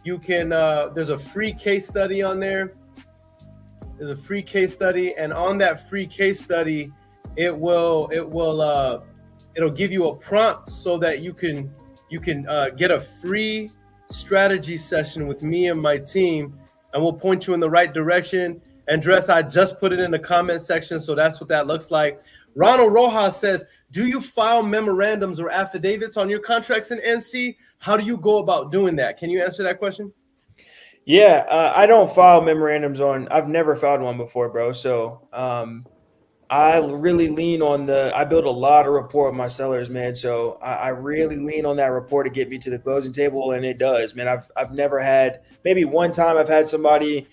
S1: You can there's a free case study on there. There's a free case study, and on that free case study, it'll give you a prompt so that you can get a free strategy session with me and my team, and we'll point you in the right direction. Andres, I just put it in the comment section, so that's what that looks like. Ronald Rojas says, do you file memorandums or affidavits on your contracts in NC? How do you go about doing that? Can you answer that question?
S3: Yeah, I don't file memorandums I've never filed one before, bro. So I really lean on I build a lot of rapport with my sellers, man. So I really lean on that rapport to get me to the closing table, and it does, man. I've never had, maybe one time I've had somebody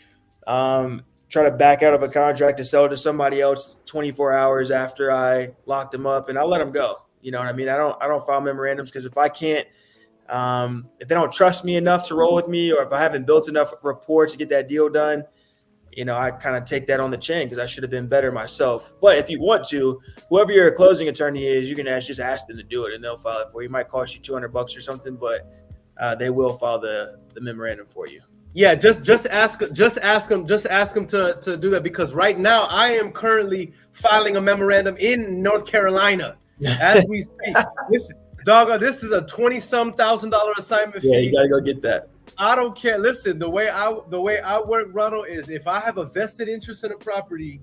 S3: try to back out of a contract to sell it to somebody else 24 hours after I locked them up, and I let them go. You know what I mean? I don't file memorandums because if I can't, if they don't trust me enough to roll with me, or if I haven't built enough rapport to get that deal done, you know, I kind of take that on the chin because I should have been better myself. But if you want to, whoever your closing attorney is, you can just ask them to do it, and they'll file it for you. It might cost you $200 or something, but they will file the memorandum for you.
S1: Yeah, just ask them to do that, because right now I am currently filing a memorandum in North Carolina as we speak. Listen, dog, this is a $20-some thousand assignment fee.
S3: Yeah, you gotta go get that.
S1: I don't care. Listen, the way I work, Ronald, is if I have a vested interest in a property,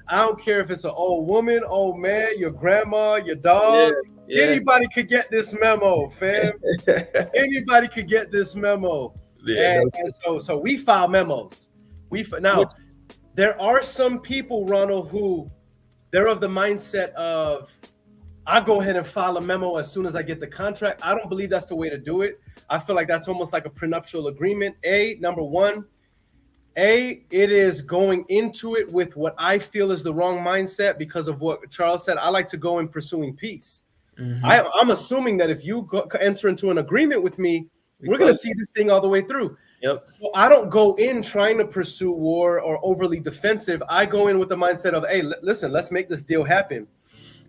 S1: I don't care if it's an old woman, old man, your grandma, your dog. Yeah. Anybody could get this memo, fam. Anybody could get this memo. Yeah, and so we file memos. Now, there are some people, Ronald, who they're of the mindset of, I go ahead and file a memo as soon as I get the contract. I don't believe that's the way to do it. I feel like that's almost like a prenuptial agreement. Number one, it is going into it with what I feel is the wrong mindset because of what Charles said. I like to go in pursuing peace. Mm-hmm. I'm assuming that if you enter into an agreement with me, we're going to see this thing all the way through. Yep. So I don't go in trying to pursue war or overly defensive. I go in with the mindset of, hey, listen, let's make this deal happen.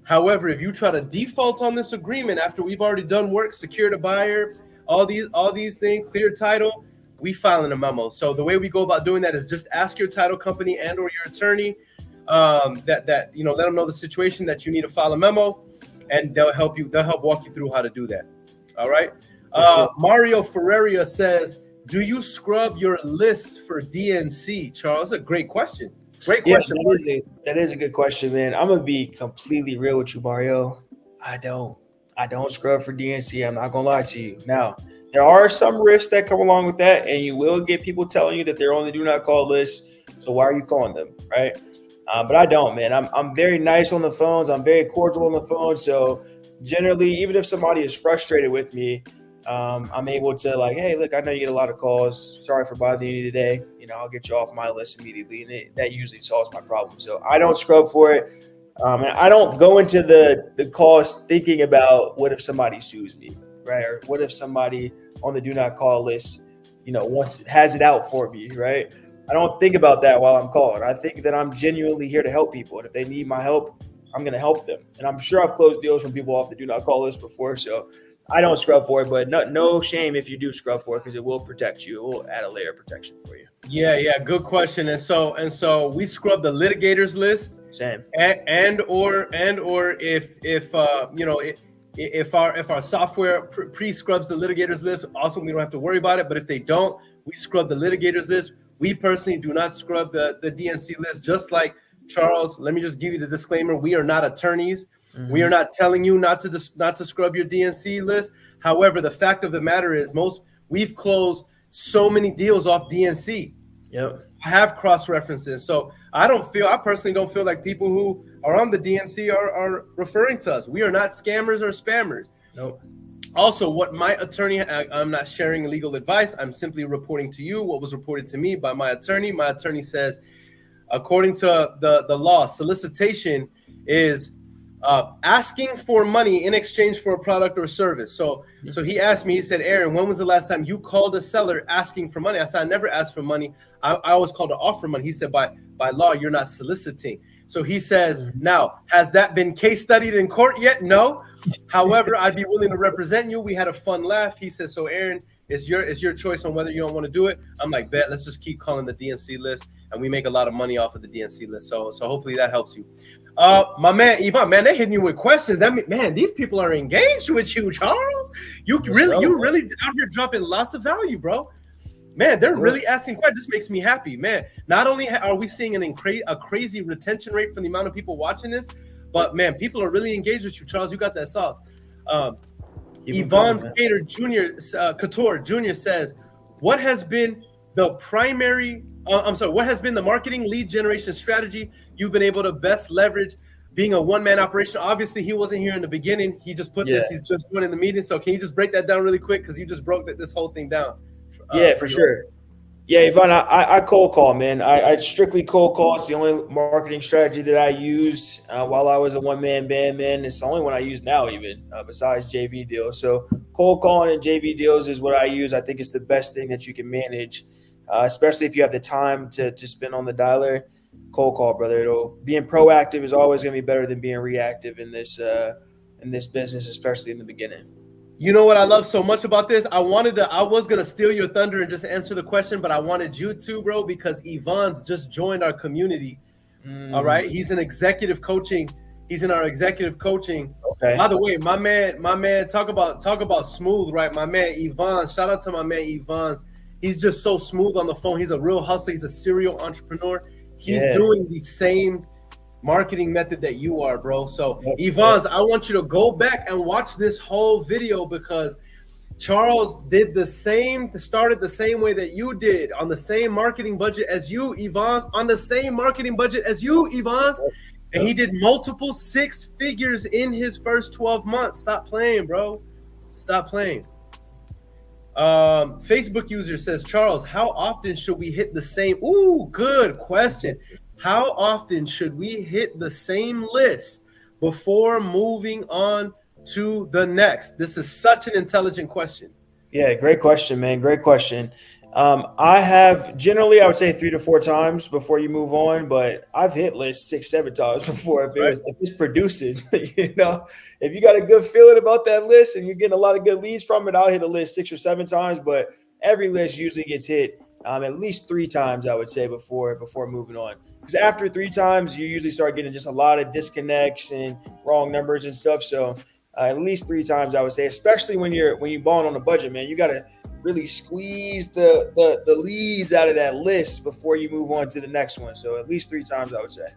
S1: However, if you try to default on this agreement after we've already done work, secured a buyer, all these things, clear title, we file in a memo. So the way we go about doing that is just ask your title company and or your attorney let them know the situation that you need to file a memo, and they'll help walk you through how to do that. All right. Sure. Mario Ferreria says, do you scrub your lists for DNC? Charles, that's a great question. Great question.
S3: Yeah, that is a good question, man. I'm gonna be completely real with you, Mario. I don't scrub for DNC. I'm not gonna lie to you. Now, there are some risks that come along with that, and you will get people telling you that they're on the do not call list. So why are you calling them, right? But I don't, man. I'm very nice on the phones. I'm very cordial on the phone. So generally, even if somebody is frustrated with me, I'm able to hey, look, I know you get a lot of calls. Sorry for bothering you today. I'll get you off my list immediately. And that usually solves my problem. So I don't scrub for it. And I don't go into the calls thinking about what if somebody sues me, right? Or what if somebody on the do not call list, has it out for me, right? I don't think about that while I'm calling. I think that I'm genuinely here to help people. And if they need my help, I'm going to help them. And I'm sure I've closed deals from people off the do not call list before. So I don't scrub for it, but no shame if you do scrub for it, because it will protect you. It will add a layer of protection for you. Yeah,
S1: good question. And so we scrub the litigators list.
S3: Same.
S1: And or if our software pre-scrubs the litigators list, also we don't have to worry about it. But if they don't, we scrub the litigators list. We personally do not scrub the DNC list. Just like Charles, let me just give you the disclaimer: we are not attorneys. Mm-hmm. We are not telling you not to scrub your DNC list. However, the fact of the matter is, we've closed so many deals off DNC.
S3: Yep.
S1: I have cross references, so I personally don't feel like people who are on the DNC are referring to us. We are not scammers or spammers.
S3: Nope.
S1: Also, what my attorney, I'm not sharing legal advice. I'm simply reporting to you what was reported to me by my attorney. My attorney says, according to the law, solicitation is asking for money in exchange for a product or service. So he asked me, he said, Aaron, when was the last time you called a seller asking for money? I said, I never asked for money. I always called to offer money. He said, by law, you're not soliciting. So he says, now, has that been case studied in court yet? No. However, I'd be willing to represent you. We had a fun laugh. He says, so Aaron, it's your choice on whether you don't want to do it. I'm like, bet, let's just keep calling the DNC list. And we make a lot of money off of the DNC list. So hopefully that helps you. My man, Yvonne, man, they're hitting you with questions. Man, these people are engaged with you, Charles. You really out here dropping lots of value, bro. Man, they're really asking questions. This makes me happy, man. Not only are we seeing a crazy retention rate from the amount of people watching this, but man, people are really engaged with you, Charles. You got that sauce. Yvonne Skater Couture Jr. says, what has been the marketing lead generation strategy you've been able to best leverage being a one-man operation? Obviously, he wasn't here in the beginning. He just put this. He's just joining the meeting. So can you just break that down really quick? Because you just broke this whole thing down.
S3: For sure. Yeah, Yvonne, I cold call, man. I strictly cold call. It's the only marketing strategy that I used while I was a one-man band, man. It's the only one I use now, even besides JV deals. So cold calling and JV deals is what I use. I think it's the best thing that you can manage, especially if you have the time to spend on the dialer. Cold call, brother. Being proactive is always going to be better than being reactive in this business, especially in the beginning.
S1: You know what I love so much about this? I was going to steal your thunder and just answer the question, but I wanted you to, bro, because Yvonne's just joined our community. All right. He's in executive coaching. He's in our executive coaching. Okay. By the way, my man, talk about smooth, right? My man, Yvonne, shout out to my man, Yvonne. He's just so smooth on the phone. He's a real hustler. He's a serial entrepreneur. He's doing the same marketing method that you are, bro. So Yvonne, I want you to go back and watch this whole video because Charles did started the same way that you did, on the same marketing budget as you, Yvonne, on the same marketing budget as you, Yvonne. And he did multiple 6 figures in his first 12 months. Stop playing, bro. Stop playing. Facebook user says, Charles, how often should we hit the same? Ooh, good question. How often should we hit the same list before moving on to the next? This is such an intelligent question.
S3: Yeah, great question, man. Great question. I have generally, I would say 3 to 4 times before you move on, but I've hit lists 6, 7 times before. If it's producing, if you got a good feeling about that list and you're getting a lot of good leads from it, I'll hit a list 6 or 7 times, but every list usually gets hit at least 3 times, I would say, before moving on. Because after 3 times, you usually start getting just a lot of disconnects and wrong numbers and stuff. So at least 3 times, I would say, especially when you're balling on a budget, man, you got to really squeeze the leads out of that list before you move on to the next one. So at least 3 times, I would say.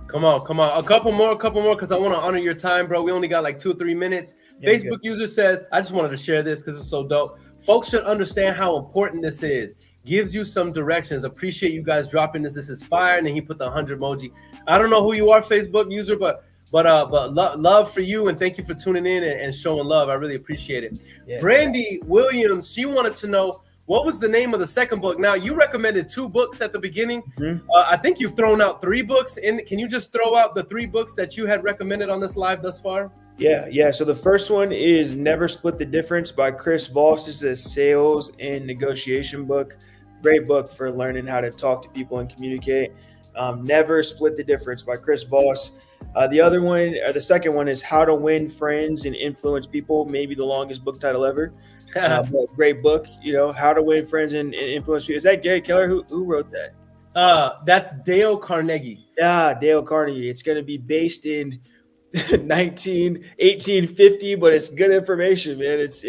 S1: Come on. A couple more, because I want to honor your time, bro. We only got like 2 or 3 minutes. Yeah, Facebook user says, I just wanted to share this because it's so dope. Folks should understand how important this is. Gives you some directions. Appreciate you guys dropping this. This is fire. And then he put the 100 emoji. I don't know who you are, Facebook user, but love for you, and thank you for tuning in and showing love. I really appreciate it. Yeah. Brandy Williams, she wanted to know what was the name of the second book. Now, you recommended 2 books at the beginning. Mm-hmm. I think you've thrown out 3 books. Can you just throw out the 3 books that you had recommended on this live thus far?
S3: Yeah. So the first one is Never Split the Difference by Chris Voss. This is a sales and negotiation book. Great book for learning how to talk to people and communicate. Never Split the Difference by Chris Voss. The second one is How to Win Friends and Influence People. Maybe the longest book title ever. But great book. How to Win Friends and Influence People. Is that Gary Keller? Who wrote that?
S1: That's Dale Carnegie.
S3: Yeah, Dale Carnegie. It's going to be based in 1850, but it's good information, man. It's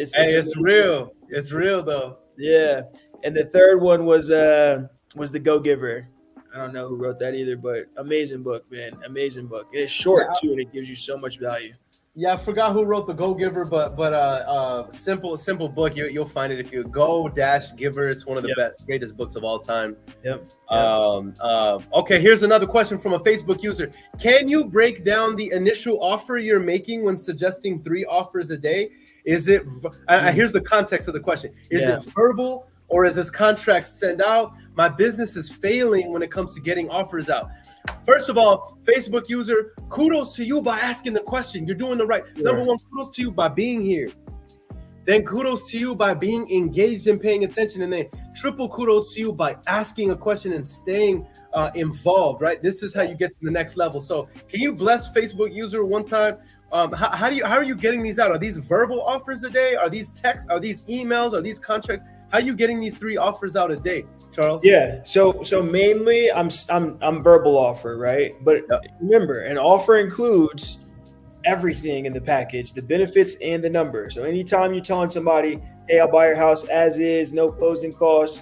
S1: real. It's real though.
S3: Yeah. And the third one was The Go-Giver. I don't know who wrote that either, but amazing book, man. Amazing book. It's short too, and it gives you so much value.
S1: Yeah, I forgot who wrote The Go-Giver, but simple book. You'll find it if you Go-Giver. It's one of the greatest books of all time. Yep. Okay, here's another question from a Facebook user. Can you break down the initial offer you're making when suggesting 3 offers a day? Is it? Here's the context of the question: Is it verbal or is this contract sent out? My business is failing when it comes to getting offers out. First of all, Facebook user, kudos to you by asking the question. You're doing the right. Number one, kudos to you by being here. Then kudos to you by being engaged and paying attention. And then triple kudos to you by asking a question and staying involved, right? This is how you get to the next level. So can you bless Facebook user one time? How are you getting these out? Are these verbal offers a day? Are these texts? Are these emails? Are these contracts? How are you getting these 3 offers out a day, Charles?
S3: Yeah. So mainly I'm verbal offer, right? But remember, an offer includes everything in the package, the benefits and the numbers. So anytime you're telling somebody, hey, I'll buy your house as is, no closing costs,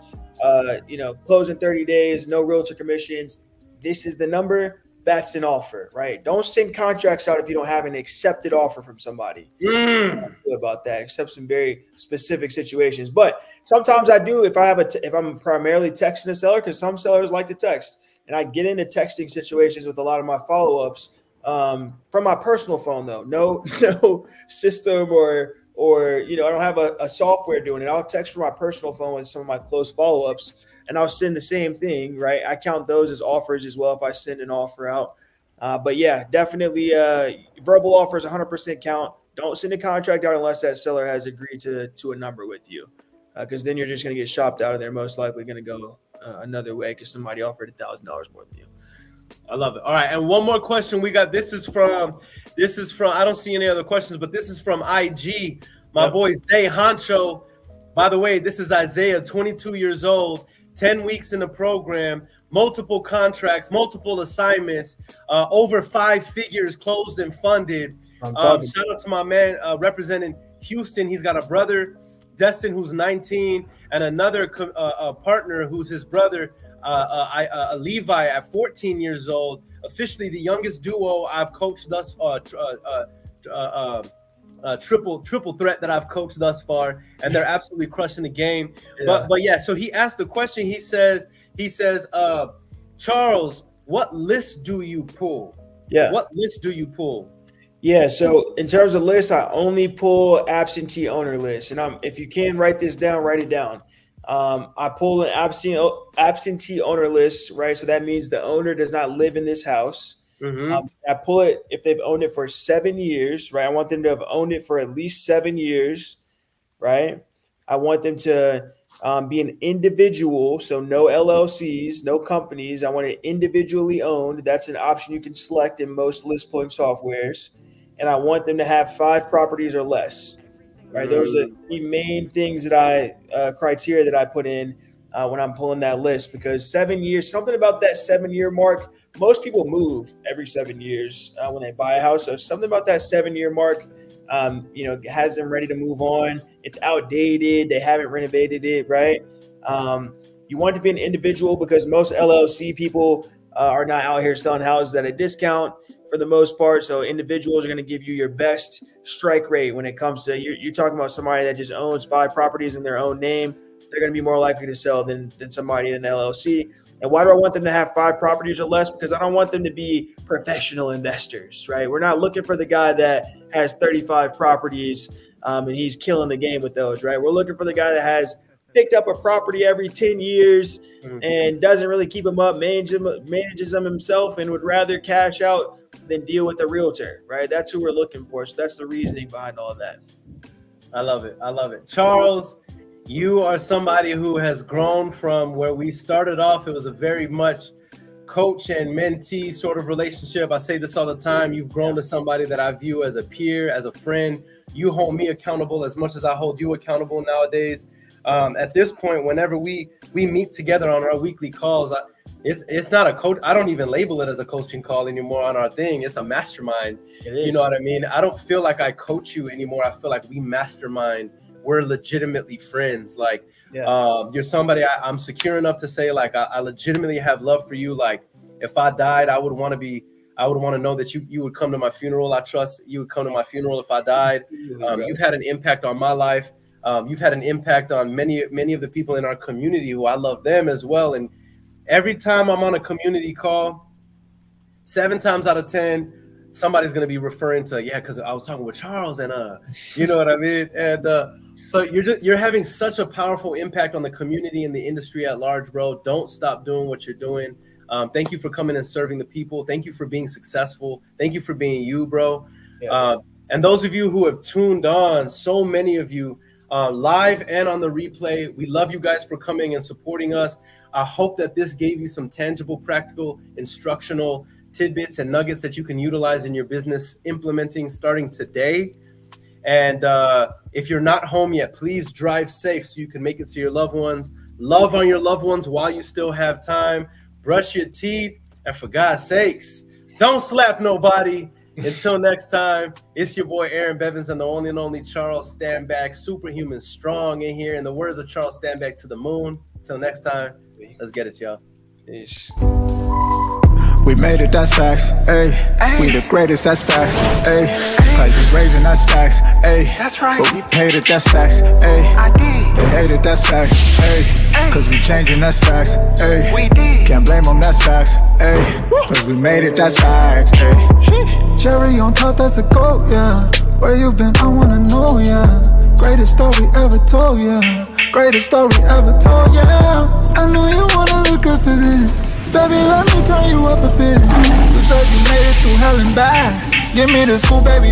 S3: close in 30 days, no realtor commissions, this is the number, that's an offer, right? Don't send contracts out if you don't have an accepted offer from somebody. About that, except some very specific situations. But sometimes I do if I'm primarily texting a seller, because some sellers like to text, and I get into texting situations with a lot of my follow-ups from my personal phone though. No system or I don't have a software doing it. I'll text from my personal phone with some of my close follow-ups, and I'll send the same thing, right? I count those as offers as well if I send an offer out. But yeah, definitely verbal offers 100% count. Don't send a contract out unless that seller has agreed to a number with you, because then you're just going to get shopped out of there. Most likely going to go another way because somebody offered $1,000 more than you.
S1: I love it. All right, and one more question we got. This is from. I don't see any other questions, but this is from IG. My boy Zay Honcho. By the way, this is Isaiah, 22 years old, 10 weeks in the program, multiple contracts, multiple assignments, over 5 figures closed and funded. Shout out to my man representing Houston. He's got a brother, Destin, who's 19, and another partner who's his brother, Levi, at 14 years old. Officially the youngest duo I've coached thus triple threat that I've coached thus far, and they're absolutely crushing the game. But yeah, so he asked the question. He says, Charles, what list do you pull? What list do you pull?
S3: Yeah, so in terms of lists, I only pull absentee owner lists. And if you can write this down, write it down. I pull an absentee owner list, right? So that means the owner does not live in this house. I pull it if they've owned it for 7 years, right? I want them to have owned it for at least 7 years, right? I want them to be an individual, so no LLCs, no companies. I want it individually owned. That's an option you can select in most list pulling softwares. And I want them to have 5 properties or less, right? Those are the 3 main things that criteria that I put in when I'm pulling that list, because 7 years, something about that 7-year mark. Most people move every 7 years when they buy a house. So something about that 7-year mark, has them ready to move on. It's outdated. They haven't renovated it, right? You want to be an individual because most LLC people are not out here selling houses at a discount for the most part. So individuals are going to give you your best strike rate when it comes to you're talking about somebody that just owns 5 properties in their own name. They're going to be more likely to sell than somebody in an LLC. And why do I want them to have 5 properties or less? Because I don't want them to be professional investors, right? We're not looking for the guy that has 35 properties and he's killing the game with those, right? We're looking for the guy that has picked up a property every 10 years and doesn't really keep them up, manages them himself, and would rather cash out than deal with a realtor, right? That's who we're looking for. So that's the reasoning behind all of that.
S1: I love it. Charles, you are somebody who has grown from where we started off. It was a very much coach and mentee sort of relationship. I say this all the time. You've grown to somebody that I view as a peer, as a friend. You hold me accountable as much as I hold you accountable nowadays. At this point, whenever we meet together on our weekly calls, it's not a coach. I don't even label it as a coaching call anymore on our thing. It's a mastermind. You know what I mean? I don't feel like I coach you anymore. I feel like we mastermind. We're legitimately friends. Like, you're somebody I'm secure enough to say, like, I legitimately have love for you. Like, if I died, I would want to know that you would come to my funeral. I trust you would come to my funeral if I died. You've had an impact on my life. You've had an impact on many of the people in our community who I love them as well. And every time I'm on a community call, 7 times out of 10, somebody's going to be referring to, yeah, because I was talking with Charles and you know what I mean? And so you're having such a powerful impact on the community and the industry at large, bro. Don't stop doing what you're doing. Thank you for coming and serving the people. Thank you for being successful. Thank you for being you, bro.
S3: Yeah.
S1: And those of you who have tuned on, so many of you, live and on the replay, we love you guys for coming and supporting us. I hope that this gave you some tangible, practical, instructional tidbits and nuggets that you can utilize in your business, implementing starting today. And if you're not home yet, please drive safe so you can make it to your loved ones. Love on your loved ones while you still have time. Brush your teeth. And for God's sakes, don't slap nobody. Until next time, it's your boy Aaron Bevins and the one and only Charles Stanback, superhuman strong in here. In the words of Charles Stanback, to the moon. Until next time, let's get it, y'all.
S3: Peace.
S2: We made it, that's facts, ayy. We the greatest, that's facts, ayy. Prices raising, that's facts, ayy. That's right. But we paid it, that's facts, ayy. I did. They hate it, that's facts, ayy. Cause we changing, that's facts, ayy. We did. Can't blame them, that's facts, ayy. Cause we made it, that's facts, ayy. Cherry on top, that's a goat, yeah. Where you been, I wanna know, yeah. Greatest story ever told, yeah. Greatest story ever told, yeah. I know you wanna look up for this. Baby, let me turn you up a bit. You said you made it through hell and back. Give me the school, baby.